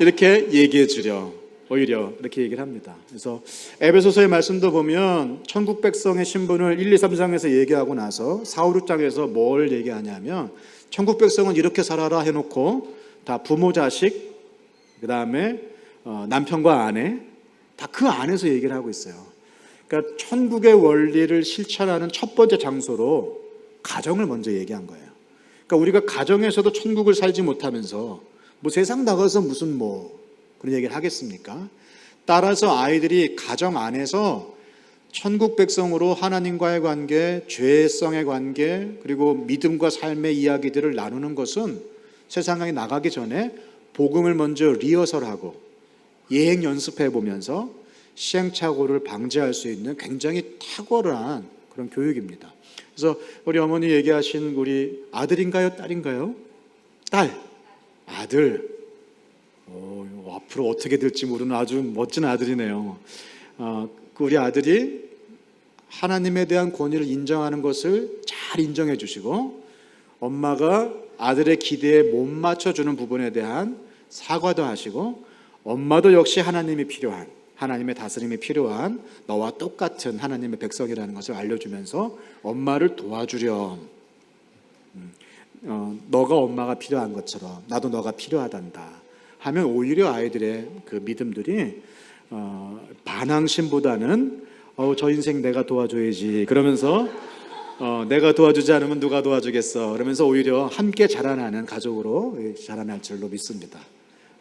이렇게 얘기해 주려. 오히려 이렇게 얘기를 합니다. 그래서 에베소서의 말씀도 보면 천국 백성의 신분을 1, 2, 3장에서 얘기하고 나서 4, 5, 6장에서 뭘 얘기하냐면 천국 백성은 이렇게 살아라 해놓고 다 부모, 자식, 그 다음에 남편과 아내, 다 그 안에서 얘기를 하고 있어요. 그러니까 천국의 원리를 실천하는 첫 번째 장소로 가정을 먼저 얘기한 거예요. 그러니까 우리가 가정에서도 천국을 살지 못하면서 뭐 세상 나가서 무슨 뭐 그런 얘기를 하겠습니까? 따라서 아이들이 가정 안에서 천국 백성으로 하나님과의 관계, 죄성의 관계, 그리고 믿음과 삶의 이야기들을 나누는 것은 세상에 나가기 전에 복음을 먼저 리허설하고 예행 연습해 보면서 시행착오를 방지할 수 있는 굉장히 탁월한 그런 교육입니다. 그래서 우리 어머니 얘기하신 우리 아들인가요? 딸인가요? 딸, 아들. 앞으로 어떻게 될지 모르는 아주 멋진 아들이네요. 우리 아들이 하나님에 대한 권위를 인정하는 것을 잘 인정해 주시고 엄마가 아들의 기대에 못 맞춰주는 부분에 대한 사과도 하시고 엄마도 역시 하나님이 필요한, 하나님의 다스림이 필요한 너와 똑같은 하나님의 백성이라는 것을 알려주면서 엄마를 도와주렴. 너가 엄마가 필요한 것처럼 나도 너가 필요하단다 하면 오히려 아이들의 그 믿음들이 반항심보다는 저 인생 내가 도와줘야지 그러면서 내가 도와주지 않으면 누가 도와주겠어 그러면서 오히려 함께 자라나는 가족으로 자라날 줄로 믿습니다.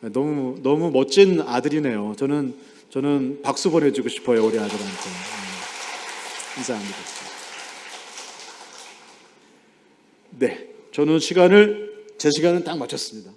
너무 멋진 아들이네요. 저는 박수 보내주고 싶어요, 우리 아들한테. 감사합니다. 네, 저는 제 시간은 딱 맞췄습니다.